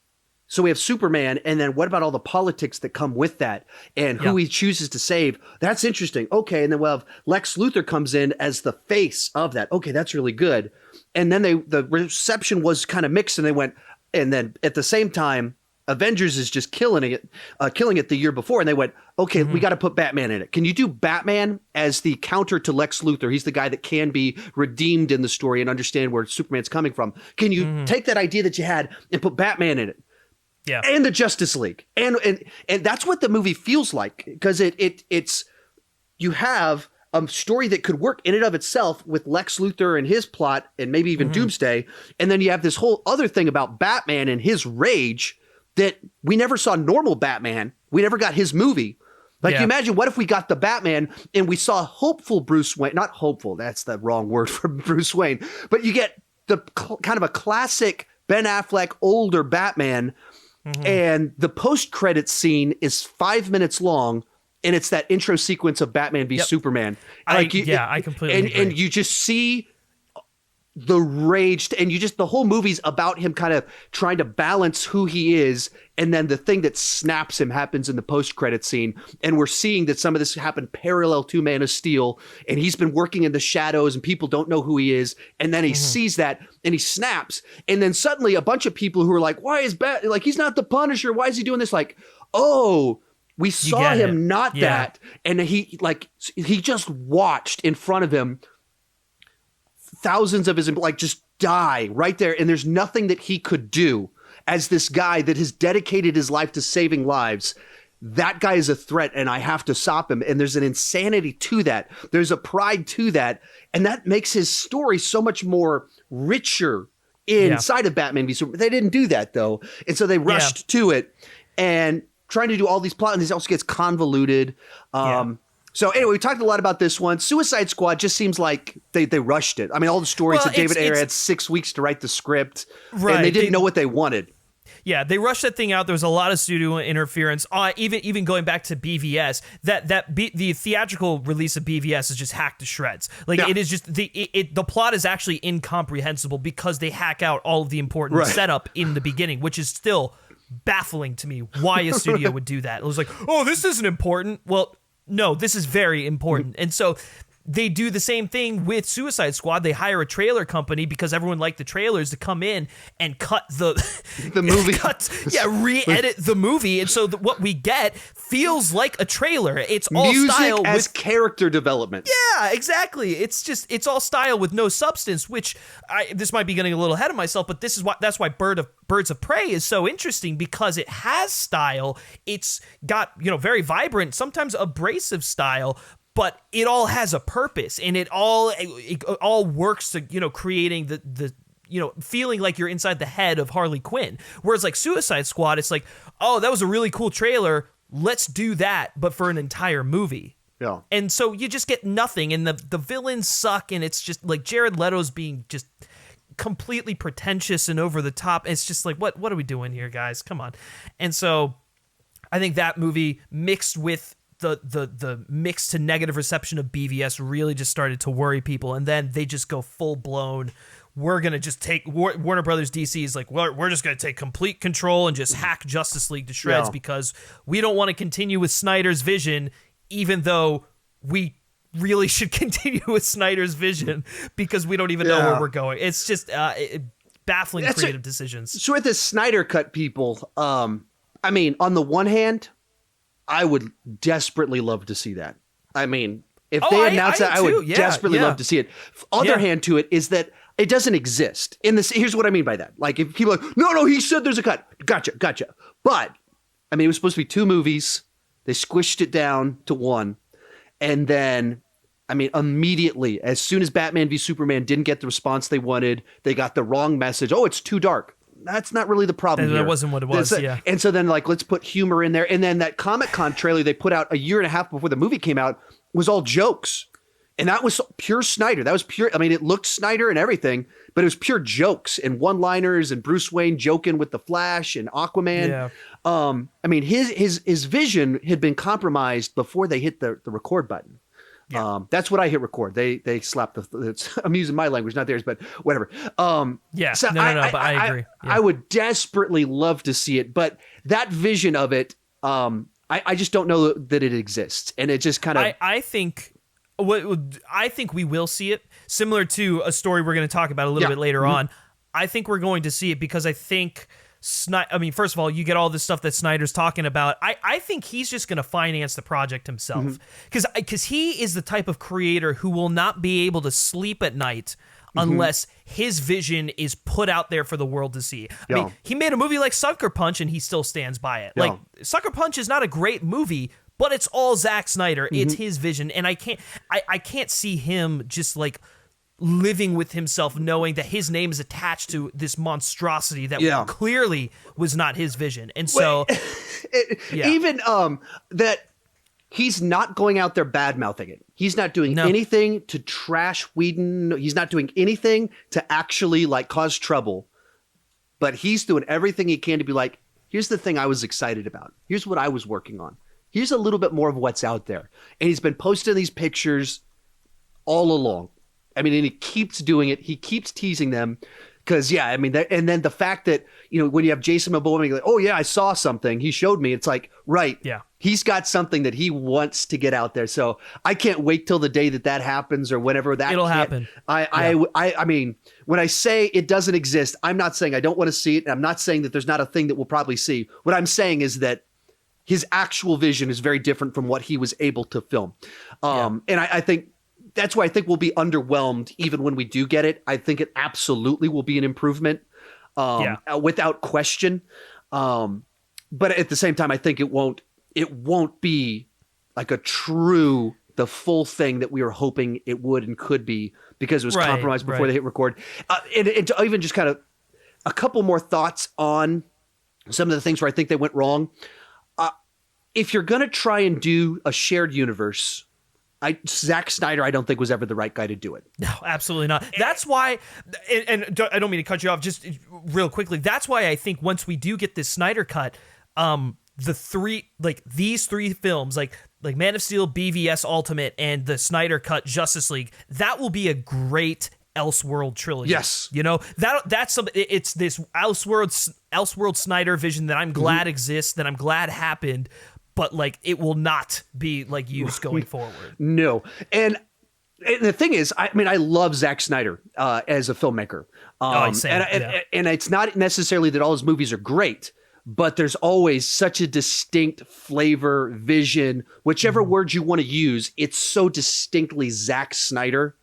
So we have Superman, and then what about all the politics that come with that and who he chooses to save? That's interesting. Okay, and then we'll have Lex Luthor comes in as the face of that. Okay, that's really good. And then the reception was kind of mixed, and they went, and then at the same time, Avengers is just killing it the year before, and they went, okay, we got to put Batman in it. Can you do Batman as the counter to Lex Luthor? He's the guy that can be redeemed in the story and understand where Superman's coming from. Can you take that idea that you had and put Batman in it? Yeah, and the Justice League, and that's what the movie feels like, because it's you have a story that could work in and of itself with Lex Luthor and his plot, and maybe even Doomsday, and then you have this whole other thing about Batman and his rage. That we never saw normal Batman. We never got his movie. Like, you imagine, what if we got the Batman and we saw hopeful Bruce Wayne? Not hopeful, that's the wrong word for Bruce Wayne. But you get the kind of a classic Ben Affleck, older Batman, and the post-credits scene is 5 minutes long, and it's that intro sequence of Batman v Superman. I completely agree. And you just see the rage, and the whole movie's about him kind of trying to balance who he is, and then the thing that snaps him happens in the post-credit scene, and we're seeing that some of this happened parallel to Man of Steel, and he's been working in the shadows, and people don't know who he is, and then he sees that, and he snaps, and then suddenly a bunch of people who are like, why is like, he's not the Punisher, why is he doing this? Like, oh, we saw him that, and he just watched in front of him thousands of his, like, just die right there. And there's nothing that he could do as this guy that has dedicated his life to saving lives. That guy is a threat, and I have to stop him. And there's an insanity to that. There's a pride to that. And that makes his story so much more richer inside of Batman v Superman. They didn't do that, though. And so they rushed to it and trying to do all these plots. And this also gets convoluted. So anyway, we talked a lot about this one. Suicide Squad just seems like they rushed it. I mean, all the stories that David Ayer had 6 weeks to write the script, and they didn't know what they wanted. Yeah, they rushed that thing out. There was a lot of studio interference. Even going back to BVS, the theatrical release of BVS is just hacked to shreds. Like, it is just the plot is actually incomprehensible because they hack out all of the important setup in the beginning, which is still baffling to me. Why a studio would do that? It was like, oh, this isn't important. Well, no, this is very important. And so they do the same thing with Suicide Squad. They hire a trailer company because everyone liked the trailers to come in and cut the movie. Re-edit the movie. And so what we get feels like a trailer. It's all music style as with character development. Yeah, exactly. It's all style with no substance, which this might be getting a little ahead of myself, but that's why Birds of Prey is so interesting, because it has style. It's got, very vibrant, sometimes abrasive style, but it all has a purpose, and it all works to, creating the feeling like you're inside the head of Harley Quinn. Whereas like Suicide Squad, it's like, oh, that was a really cool trailer. Let's do that, but for an entire movie. Yeah. And so you just get nothing, and the villains suck, and it's just like Jared Leto's being just completely pretentious and over the top. It's just like, what are we doing here, guys? Come on. And so I think that movie mixed with the mixed to negative reception of BVS really just started to worry people, and then they just go full blown. We're gonna just take Warner Brothers DC is like, we're just gonna take complete control and just hack Justice League to shreds because we don't want to continue with Snyder's vision, even though we really should continue with Snyder's vision because we don't even know where we're going. It's just baffling creative decisions. So with the Snyder Cut people, I mean, on the one hand, I would desperately love to see that. I mean, if they announced that, I would desperately love to see it. Other hand to it is that it doesn't exist. Here's what I mean by that. Like, if people are like, no, he said there's a cut. Gotcha. But, I mean, it was supposed to be 2 movies. They squished it down to 1. And then, I mean, immediately, as soon as Batman v Superman didn't get the response they wanted, they got the wrong message. Oh, it's too dark. That's not really the problem here. That wasn't what it was, yeah. And so then, like, let's put humor in there. And then that Comic-Con trailer they put out a year and a half before the movie came out was all jokes. And that was pure Snyder. That was pure. I mean, it looked Snyder and everything, but it was pure jokes and one-liners and Bruce Wayne joking with the Flash and Aquaman. Yeah. I mean, his vision had been compromised before they hit the record button. Yeah. That's what I hit record. They slapped I'm using my language, not theirs, but whatever. Yeah. So no, but I agree. Yeah. I would desperately love to see it, but that vision of it, I just don't know that it exists, and it just kind of. I think we will see it, similar to a story we're going to talk about a little bit later on. I think we're going to see it because I think first of all, you get all this stuff that Snyder's talking about. I think he's just going to finance the project himself because he is the type of creator who will not be able to sleep at night unless his vision is put out there for the world to see. I mean, he made a movie like Sucker Punch and he still stands by it. Like, Sucker Punch is not a great movie, but it's all Zack Snyder. It's his vision, and I can't see him just like living with himself knowing that his name is attached to this monstrosity that clearly was not his vision. And so even that he's not going out there bad-mouthing it. He's not doing anything to trash Whedon. He's not doing anything to actually like cause trouble, but he's doing everything he can to be like, here's the thing I was excited about. Here's what I was working on. Here's a little bit more of what's out there. And he's been posting these pictures all along. I mean, and he keeps doing it. He keeps teasing them because, and then the fact that, when you have Jason Momoa, like, oh, yeah, I saw something. He showed me. It's like, right. Yeah. He's got something that he wants to get out there. So I can't wait till the day that happens or whenever that it'll happen. I mean, when I say it doesn't exist, I'm not saying I don't want to see it. And I'm not saying that there's not a thing that we'll probably see. What I'm saying is that his actual vision is very different from what he was able to film. And I think that's why I think we'll be underwhelmed even when we do get it. I think it absolutely will be an improvement without question. But at the same time, I think it won't be like the full thing that we were hoping it would and could be because it was compromised before they hit record. And to even just kind of a couple more thoughts on some of the things where I think they went wrong. If you're going to try and do a shared universe, Zack Snyder, I don't think was ever the right guy to do it. No, absolutely not. That's why, and I don't mean to cut you off, just real quickly. That's why I think once we do get this Snyder cut, these 3 films, like Man of Steel, BVS Ultimate, and the Snyder cut Justice League, that will be a great Elseworld trilogy. Yes. That's something. It's this Elseworld Snyder vision that I'm glad exists, that I'm glad happened. But like it will not be like used going forward. No. And And the thing is, I mean, I love Zack Snyder as a filmmaker. Same, And it's not necessarily that all his movies are great, but there's always such a distinct flavor, vision, whichever word you want to use. It's so distinctly Zack Snyder,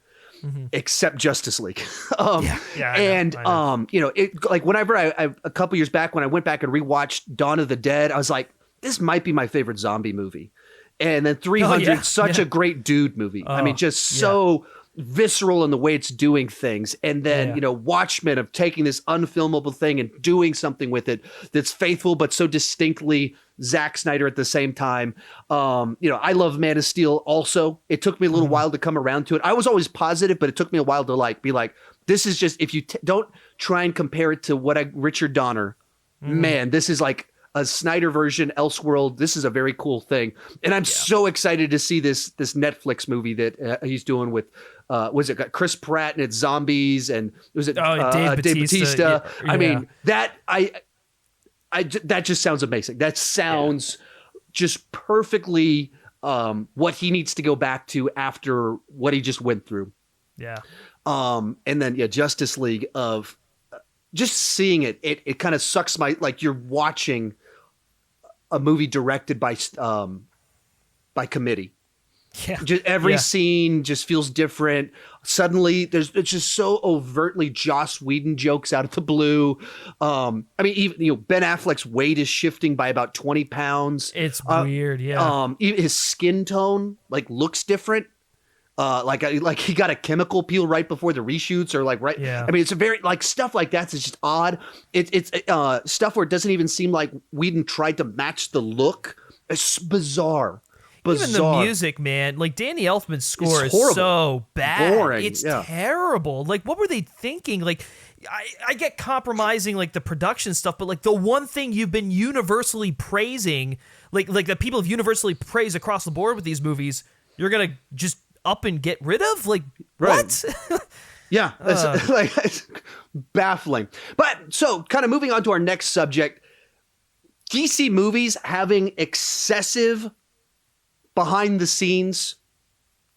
except Justice League. I know. You know, it like whenever I a couple years back when I went back and rewatched Dawn of the Dead, I was like, this might be my favorite zombie movie. And then 300, such a great dude movie. I mean, just so visceral in the way it's doing things. And then, you know, Watchmen of taking this unfilmable thing and doing something with it that's faithful, but so distinctly Zack Snyder at the same time. You know, I love Man of Steel also. It took me a little while to come around to it. I was always positive, but it took me a while to be like, this is just, if you don't try and compare it to Richard Donner, man, this is like a Snyder version, Elseworld. This is a very cool thing. And I'm so excited to see this Netflix movie that he's doing with, was it got Chris Pratt and it's zombies and was it Dave Bautista? I mean, that just sounds amazing. That sounds just perfectly what he needs to go back to after what he just went through. Yeah. And then Justice League of just seeing it kind of sucks like you're watching a movie directed by committee. Yeah. Just every scene just feels different. Suddenly it's just so overtly Joss Whedon jokes out of the blue. I mean, even, Ben Affleck's weight is shifting by about 20 pounds. It's weird. Yeah. Even his skin tone looks different. Like he got a chemical peel right before the reshoots or right. Yeah. I mean, it's a very stuff like that's just odd. It's stuff where it doesn't even seem like Whedon tried to match the look. It's bizarre. Even the music, man. Like Danny Elfman's score is so bad. Boring. It's terrible. Like, what were they thinking? Like, I get compromising like the production stuff, but like the one thing you've been universally praising, like that people have universally praised across the board with these movies, you're gonna just up and get rid of? Like, what? Yeah, that's it's baffling. But so kind of moving on to our next subject, DC movies having excessive behind the scenes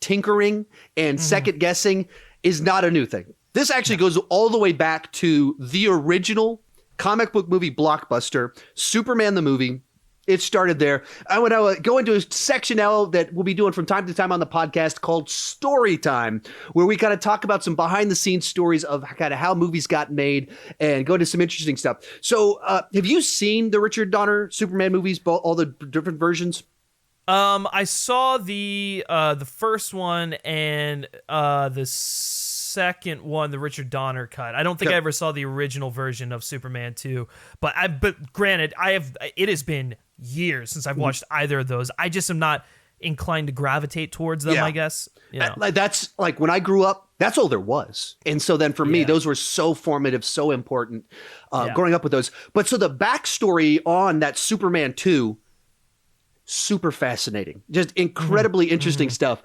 tinkering and second guessing is not a new thing. This actually goes all the way back to the original comic book movie blockbuster, Superman the movie. It started there. I want to go into a section now that we'll be doing from time to time on the podcast called Story Time, where we kind of talk about some behind the scenes stories of kind of how movies got made and go into some interesting stuff. So have you seen the Richard Donner Superman movies, all the different versions? I saw the first one and the second one, the Richard Donner cut. I don't think I ever saw the original version of Superman 2, but granted, it has been years since I've watched either of those. I just am not inclined to gravitate towards them, I guess. You know. That's like when I grew up, that's all there was. And so then for me, those were so formative, so important growing up with those. But so the backstory on that Superman 2, super fascinating, just incredibly interesting stuff.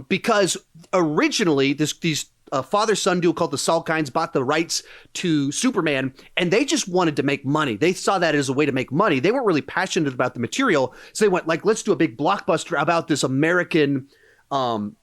Because originally these father-son duo called the Salkinds bought the rights to Superman, and they just wanted to make money. They saw that as a way to make money. They weren't really passionate about the material, so they went let's do a big blockbuster about this American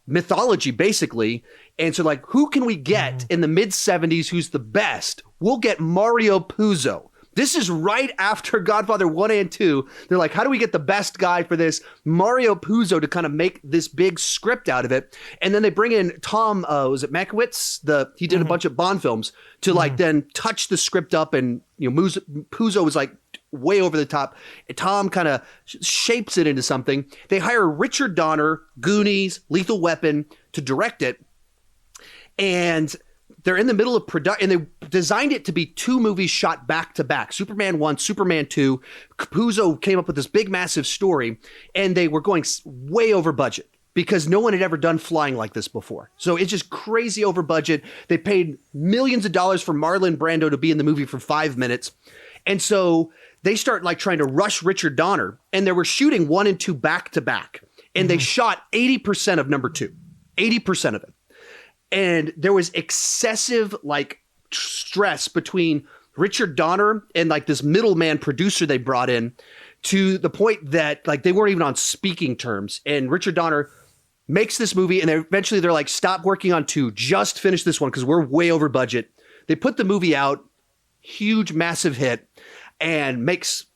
mythology, basically. And so who can we get in the mid-70s who's the best? We'll get Mario Puzo. This is right after Godfather 1 and 2. They're like, how do we get the best guy for this? Mario Puzo to kind of make this big script out of it. And then they bring in Tom, was it Mankiewicz? He did a bunch of Bond films to then touch the script up. And, Puzo was way over the top. And Tom kind of shapes it into something. They hire Richard Donner, Goonies, Lethal Weapon to direct it. And they're in the middle of production, and they designed it to be two movies shot back to back. Superman 1, Superman 2. Puzo came up with this big, massive story, and they were going way over budget because no one had ever done flying like this before. So it's just crazy over budget. They paid millions of dollars for Marlon Brando to be in the movie for 5 minutes. And so they start trying to rush Richard Donner, and they were shooting 1 and 2 back to back. And they shot 80% of number 2, 80% of it. And there was excessive stress between Richard Donner and this middleman producer they brought in, to the point that they weren't even on speaking terms. And Richard Donner makes this movie, and eventually they're like, stop working on 2, just finish this one because we're way over budget. They put the movie out, huge, massive hit, and makes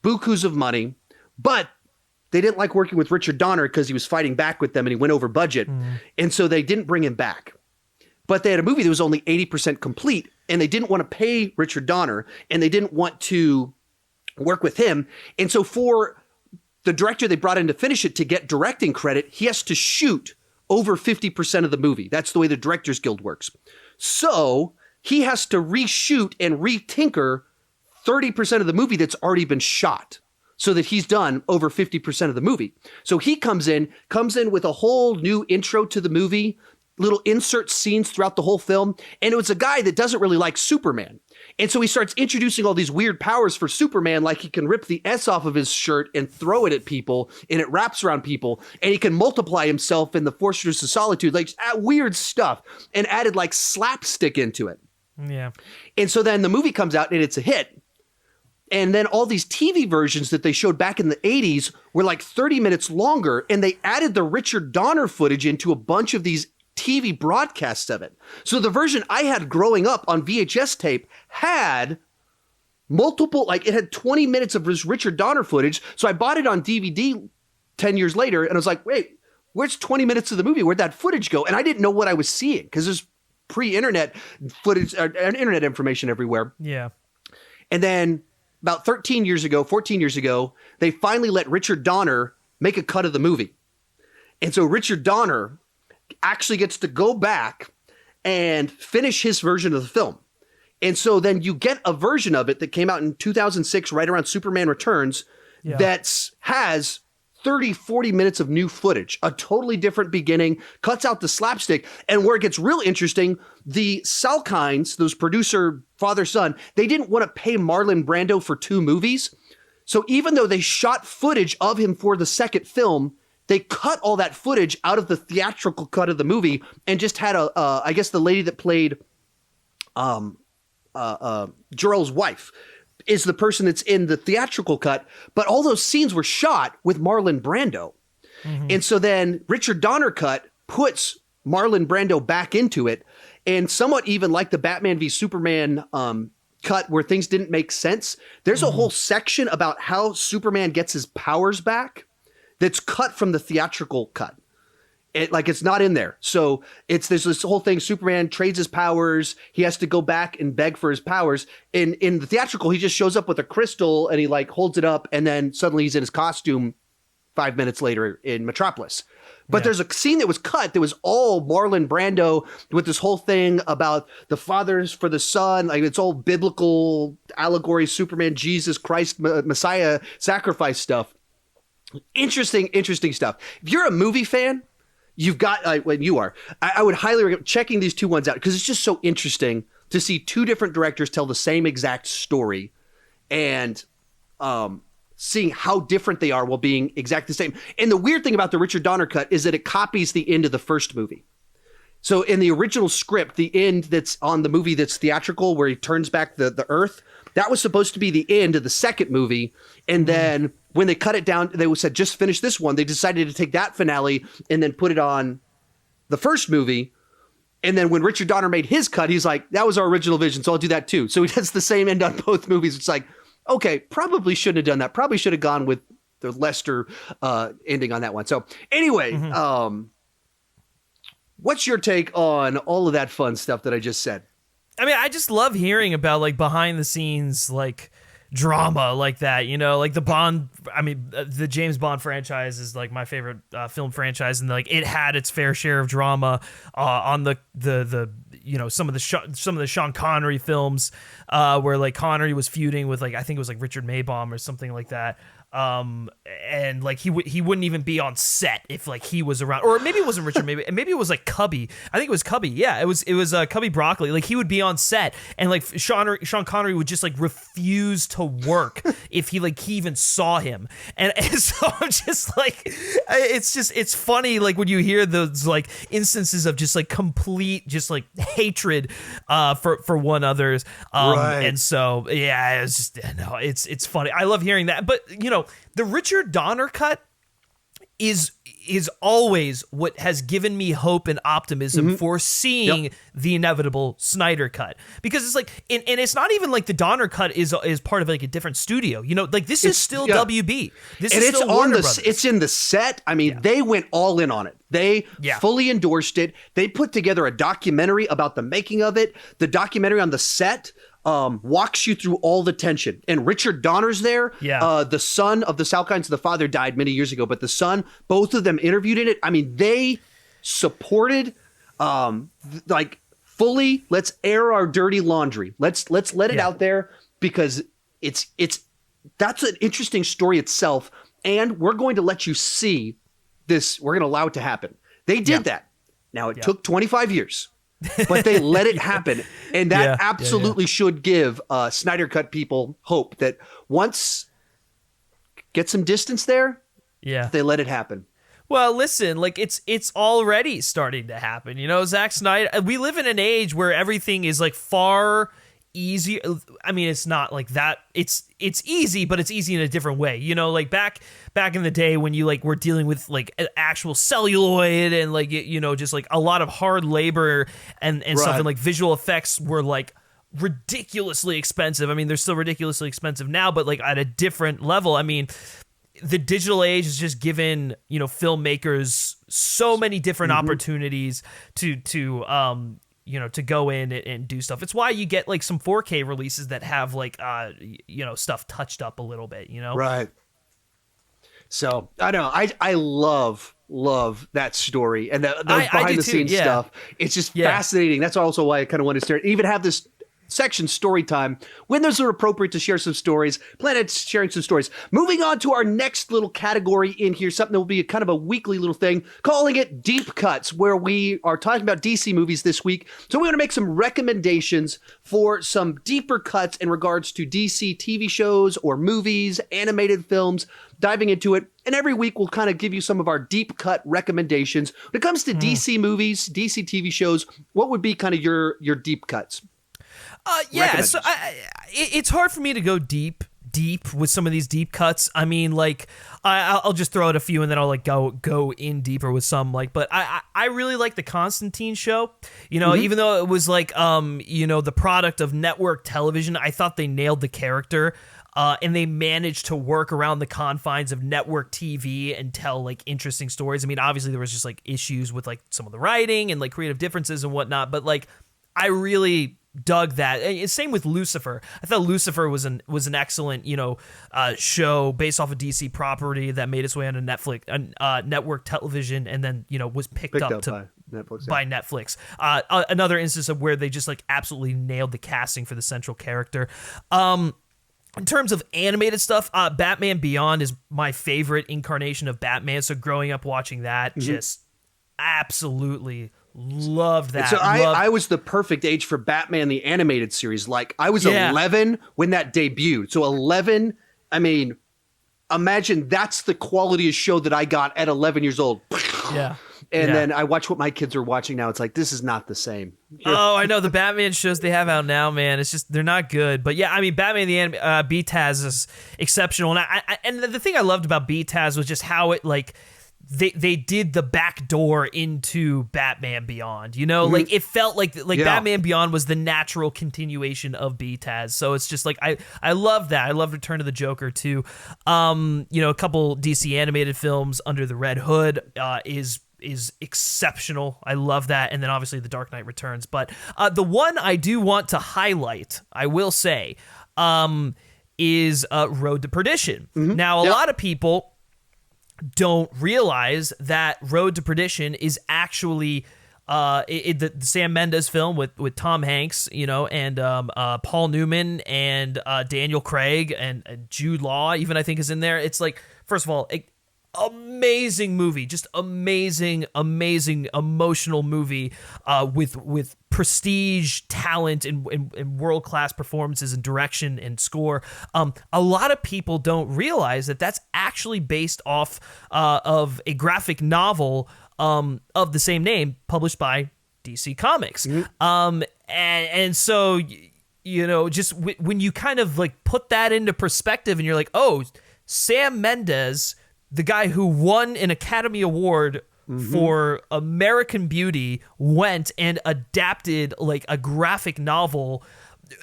bukus of money, but they didn't like working with Richard Donner because he was fighting back with them and he went over budget, and so they didn't bring him back. But they had a movie that was only 80% complete, and they didn't want to pay Richard Donner, and they didn't want to work with him, and so for the director they brought in to finish it to get directing credit, he has to shoot over 50% of the movie. That's the way the Directors Guild works. So he has to reshoot and retinker 30% of the movie that's already been shot so that he's done over 50% of the movie. So he comes in with a whole new intro to the movie, little insert scenes throughout the whole film. And it was a guy that doesn't really like Superman. And so he starts introducing all these weird powers for Superman, like he can rip the S off of his shirt and throw it at people, and it wraps around people, and he can multiply himself in the Fortress of Solitude, like weird stuff, and added like slapstick into it. Yeah. And so then the movie comes out and it's a hit. And then all these TV versions that they showed back in the 80s were like 30 minutes longer, and they added the Richard Donner footage into a bunch of these TV broadcasts of it. So the version I had growing up on VHS tape had multiple, like it had 20 minutes of this Richard Donner footage. So I bought it on DVD 10 years later, and I was like, wait, where's 20 minutes of the movie? Where'd that footage go? And I didn't know what I was seeing because there's pre-internet footage and internet information everywhere. Yeah. And then about 14 years ago, they finally let Richard Donner make a cut of the movie. And so Richard Donner actually gets to go back and finish his version of the film. And so then you get a version of it that came out in 2006, right around Superman Returns, that has 30, 40 minutes of new footage, a totally different beginning, cuts out the slapstick. And where it gets real interesting, the Salkinds, those producer, father, son, they didn't want to pay Marlon Brando for 2 movies. So even though they shot footage of him for the second film, they cut all that footage out of the theatrical cut of the movie and just had I guess the lady that played Jor-El's wife is the person that's in the theatrical cut, but all those scenes were shot with Marlon Brando. Mm-hmm. And so then Richard Donner cut puts Marlon Brando back into it, and somewhat even like the Batman v Superman cut where things didn't make sense. There's a whole section about how Superman gets his powers back that's cut from the theatrical cut. It's not in there. So there's this whole thing. Superman trades his powers. He has to go back and beg for his powers. In the theatrical, he just shows up with a crystal and he like holds it up, and then suddenly he's in his costume 5 minutes later in Metropolis. But there's a scene that was cut that was all Marlon Brando with this whole thing about the fathers for the son. Like it's all biblical allegory, Superman, Jesus Christ, Messiah sacrifice stuff. Interesting stuff. If you're a movie fan, you've got, when you are, I would highly recommend checking these 2 ones out because it's just so interesting to see 2 different directors tell the same exact story and seeing how different they are while being exactly the same. And the weird thing about the Richard Donner cut is that it copies the end of the first movie. So in the original script, the end that's on the movie that's theatrical where he turns back the earth, that was supposed to be the end of the second movie. And then when they cut it down, they said, just finish this one. They decided to take that finale and then put it on the first movie. And then when Richard Donner made his cut, he's like, that was our original vision, so I'll do that too. So he does the same end on both movies. It's like, okay, probably shouldn't have done that. Probably should have gone with the Lester ending on that one. So anyway, what's your take on all of that fun stuff that I just said? I mean, I just love hearing about like behind the scenes, like drama like that, you know, like the James Bond franchise is like my favorite film franchise, and like it had its fair share of drama on the you know, some of the Sean Connery films where like Connery was feuding with like, I think it was like Richard Maybaum or something like that. And like he wouldn't even be on set if like he was around, or maybe it wasn't Richard, maybe it was like Cubby. I think it was Cubby. Yeah, it was Cubby Broccoli. Like he would be on set, and like Sean Connery would just like refuse to work if he even saw him, and so I'm just like, it's funny like when you hear those like instances of just like complete just like hatred for one another's, right. And so yeah, it's funny. I love hearing that, but you know. The Richard Donner cut is always what has given me hope and optimism for seeing the inevitable Snyder cut, because it's like, and it's not even like the Donner cut is part of like a different studio, you know, like this is still WB. This is still Warner Brothers. It's in the set. I mean, they went all in on it. They fully endorsed it. They put together a documentary about the making of it. The documentary on the set walks you through all the tension. And Richard Donner's there. The son of the Salkinds, the father died many years ago, but the son, both of them interviewed in it. I mean, they supported, like fully, let's air our dirty laundry. Let's let it out there, because that's an interesting story itself. And we're going to let you see this. We're going to allow it to happen. They did that. Now it took 25 years. But they let it happen. And that absolutely should give Snyder Cut people hope that once get some distance there, they let it happen. Well, listen, like it's already starting to happen. You know, Zack Snyder, we live in an age where everything is like far easier. I mean, it's not like that. It's easy, but it's easy in a different way. You know, like back in the day when you like were dealing with like actual celluloid and like, you know, just like a lot of hard labor and stuff, and like visual effects were like ridiculously expensive. I mean, they're still ridiculously expensive now, but like at a different level. I mean, the digital age has just given, you know, filmmakers so many different opportunities to you know, to go in and do stuff. It's why you get like some 4K releases that have like, you know, stuff touched up a little bit, you know? Right. So I don't know. I love that story and those behind the scenes stuff. It's just fascinating. That's also why I kind of want to start, even have this section, story time, when those are appropriate to share some stories. Planet's sharing some stories. Moving on to our next little category in here, something that will be a kind of a weekly little thing, calling it Deep Cuts, where we are talking about DC movies this week. So we're going to make some recommendations for some deeper cuts in regards to DC TV shows or movies, animated films, diving into it. And every week we'll kind of give you some of our deep cut recommendations. When it comes to DC movies, DC TV shows, what would be kind of your deep cuts? So it's hard for me to go deep with some of these deep cuts. I mean, like I'll just throw out a few and then I'll like go in deeper with some. Like, but I really like the Constantine show. You know, even though it was like you know, the product of network television, I thought they nailed the character. And they managed to work around the confines of network TV and tell like interesting stories. I mean, obviously there was just like issues with like some of the writing and like creative differences and whatnot, but like I really dug that. Same with Lucifer. I thought Lucifer was an excellent, you know, show based off a DC property that made its way onto Netflix, network television, and then, you know, was picked up by Netflix. Another instance of where they just like absolutely nailed the casting for the central character. In terms of animated stuff, Batman Beyond is my favorite incarnation of Batman. So growing up watching that, just absolutely loved that. So I was the perfect age for Batman the animated series. Like I was 11 when that debuted. So 11, I mean, imagine that's the quality of show that I got at 11 years old. Yeah. And then I watch what my kids are watching now. It's like, this is not the same. Oh, I know. The Batman shows they have out now, man. It's just, they're not good. But yeah, I mean, Batman the BTAS is exceptional. And the thing I loved about BTAS was just how it, like, they did the back door into Batman Beyond, you know, like it felt like Batman Beyond was the natural continuation of BTAS. So it's just like, I love that. I love Return of the Joker too. You know, a couple DC animated films, Under the Red Hood is exceptional. I love that. And then obviously The Dark Knight Returns. But the one I do want to highlight, I will say, is Road to Perdition. Now, a lot of people don't realize that Road to Perdition is actually the Sam Mendes film with Tom Hanks, you know, and Paul Newman and Daniel Craig and Jude Law even, I think, is in there. It's like, first of all, amazing movie, just amazing emotional movie with prestige, talent, and world-class performances and direction and score. A lot of people don't realize that that's actually based off of a graphic novel of the same name published by DC Comics. And so, you know, just when you kind of like put that into perspective and you're like, oh, Sam Mendes the guy who won an Academy Award for American Beauty went and adapted like a graphic novel.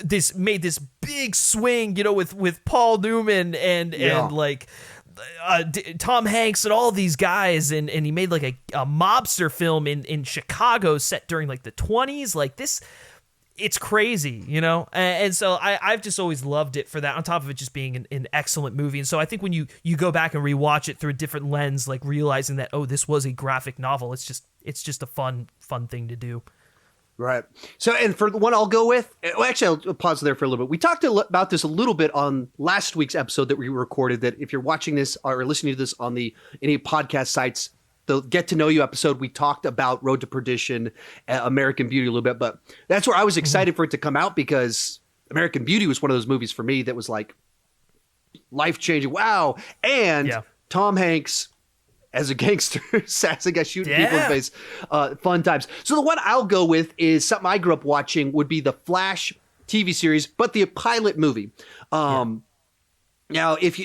This made this big swing, you know, with Paul Newman and like Tom Hanks and all these guys, and he made like a mobster film in Chicago set during like the 1920s. Like this, it's crazy, you know? And so I've just always loved it for that, on top of it just being an excellent movie. And so I think when you go back and rewatch it through a different lens, like realizing that, oh, this was a graphic novel, it's just a fun thing to do. Right. So, and for the one I'll go with, well, actually, I'll pause there for a little bit. We talked about this a little bit on last week's episode that we recorded, that if you're watching this or listening to this on any podcast sites, the Get to Know You episode, we talked about Road to Perdition, American Beauty a little bit, but that's where I was excited for it to come out, because American Beauty was one of those movies for me that was like life-changing. Wow. And Tom Hanks as a gangster, sassy guy shooting people in the face. Fun times. So the one I'll go with is something I grew up watching, would be the Flash TV series, but the pilot movie. Now, if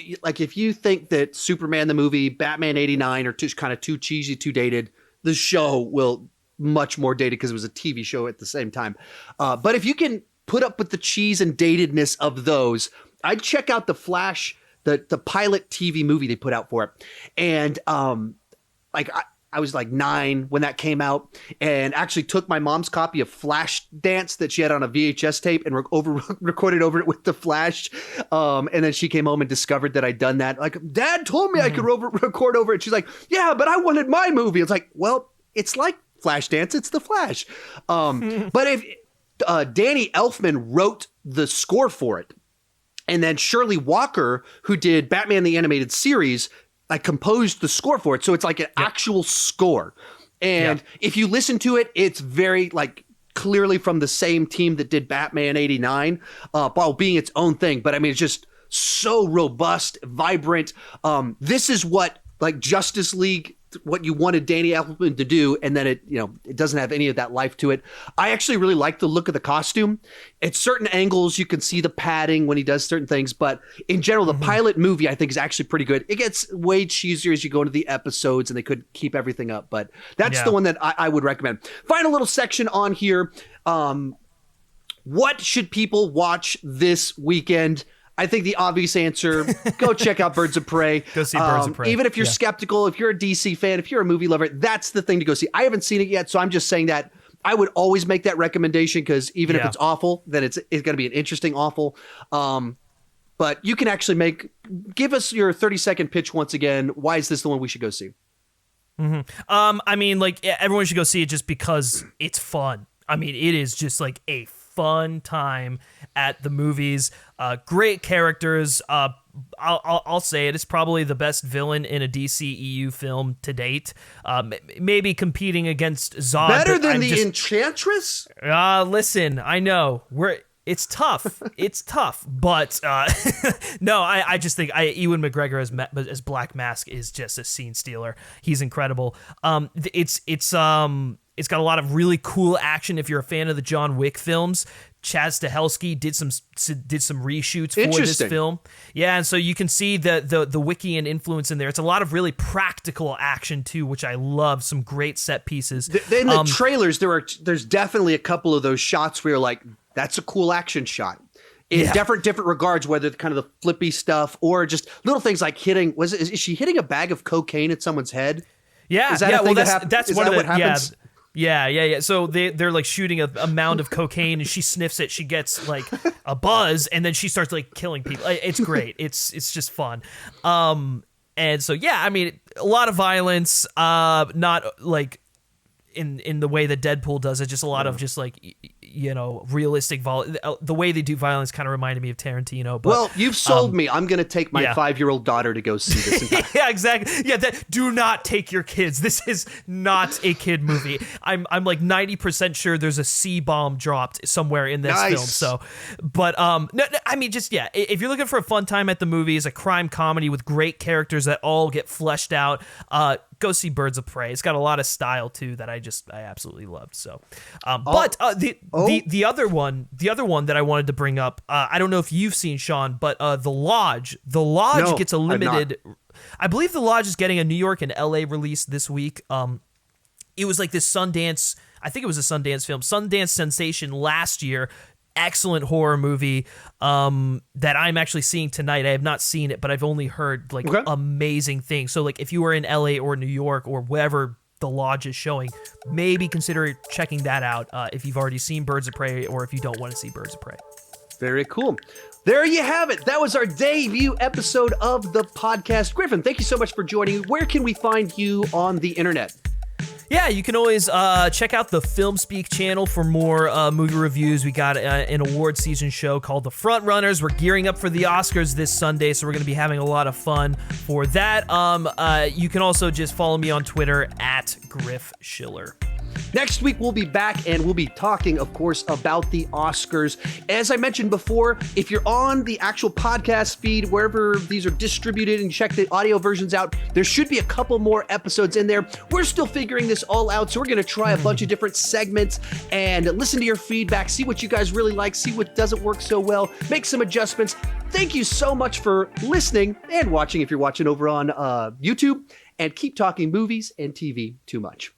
you think that Superman the movie, Batman '89 are too cheesy, too dated, the show will much more dated because it was a TV show at the same time. But if you can put up with the cheese and datedness of those, I'd check out the Flash, the pilot TV movie they put out for it. And I was like 9 when that came out, and actually took my mom's copy of Flash Dance that she had on a VHS tape and recorded over it with the Flash. And then she came home and discovered that I'd done that. Like, Dad told me I could record over it. She's like, yeah, but I wanted my movie. It's like, well, it's like Flash Dance. It's the Flash. But if Danny Elfman wrote the score for it, and then Shirley Walker, who did Batman the Animated Series, composed the score for it. So it's like an actual score. And if you listen to it, it's very like clearly from the same team that did Batman '89, while being its own thing. But I mean, it's just so robust, vibrant. This is what like Justice League, what you wanted Danny Elfman to do, and then it doesn't have any of that life to it. I actually really like the look of the costume. At certain angles, you can see the padding when he does certain things, but in general, the pilot movie I think is actually pretty good. It gets way cheesier as you go into the episodes, and they could keep everything up, but that's the one that I would recommend. Final little section on here. What should people watch this weekend? I think the obvious answer, go check out Birds of Prey. Go see Birds of Prey. Even if you're skeptical, if you're a DC fan, if you're a movie lover, that's the thing to go see. I haven't seen it yet, so I'm just saying that I would always make that recommendation, because even if it's awful, then it's going to be an interesting awful. But you can actually give us your 30-second pitch once again. Why is this the one we should go see? I mean, like, everyone should go see it just because it's fun. I mean, it is just like a fun time at the movies. Great characters. I'll say it. It's probably the best villain in a DCEU film to date. Maybe competing against Zod. Better than the Enchantress? Listen, I know it's tough. It's tough, but no, I just think Ewan McGregor as Black Mask is just a scene stealer. He's incredible. It's got a lot of really cool action. If you're a fan of the John Wick films, Chaz Stahelski did some reshoots for this film. Yeah, and so you can see the Wiccan influence in there. It's a lot of really practical action too, which I love. Some great set pieces. In the trailers, there's definitely a couple of those shots where you're like, that's a cool action shot. In different regards, whether the kind of the flippy stuff or just little things like hitting. Is she hitting a bag of cocaine at someone's head? Yeah, is that that's is one that of what the happens? Yeah. So they're like shooting a mound of cocaine, and she sniffs it. She gets like a buzz, and then she starts like killing people. It's great. It's just fun. And so I mean, a lot of violence. Not like in the way that Deadpool does it. Just a lot of just like realistic the way they do violence kind of reminded me of Tarantino. But, well, you've sold me. I'm going to take my 5-year-old daughter to go see this. Yeah, exactly. Yeah, do not take your kids. This is not a kid movie. I'm like 90% sure there's a C-bomb dropped somewhere in this film. So, but no, I mean, just if you're looking for a fun time at the movies, a crime comedy with great characters that all get fleshed out, go see Birds of Prey. It's got a lot of style too that I absolutely loved. So, but the other one that I wanted to bring up, I don't know if you've seen, Sean, but The Lodge No, gets a limited I believe The Lodge is getting a New York and LA release this week. It was like this Sundance, I think it was a Sundance film, Sundance sensation last year. Excellent horror movie that I'm actually seeing tonight. I have not seen it, but I've only heard like amazing things. So like if you were in LA or New York or wherever The Lodge is showing, maybe consider checking that out if you've already seen Birds of Prey or if you don't want to see Birds of Prey. Very cool. There you have it. That was our debut episode of the podcast. Griffin, thank you so much for joining. Where can we find you on the internet? Yeah, you can always check out the Film Speak channel for more movie reviews. We got an award season show called The Front Runners. We're gearing up for the Oscars this Sunday, so we're going to be having a lot of fun for that. You can also just follow me on Twitter at Griff Schiller. Next week, we'll be back and we'll be talking, of course, about the Oscars. As I mentioned before, if you're on the actual podcast feed, wherever these are distributed, and check the audio versions out, there should be a couple more episodes in there. We're still figuring this all out, so we're going to try a bunch of different segments and listen to your feedback, see what you guys really like, see what doesn't work so well, make some adjustments. Thank you so much for listening and watching if you're watching over on YouTube, and keep talking movies and TV too much.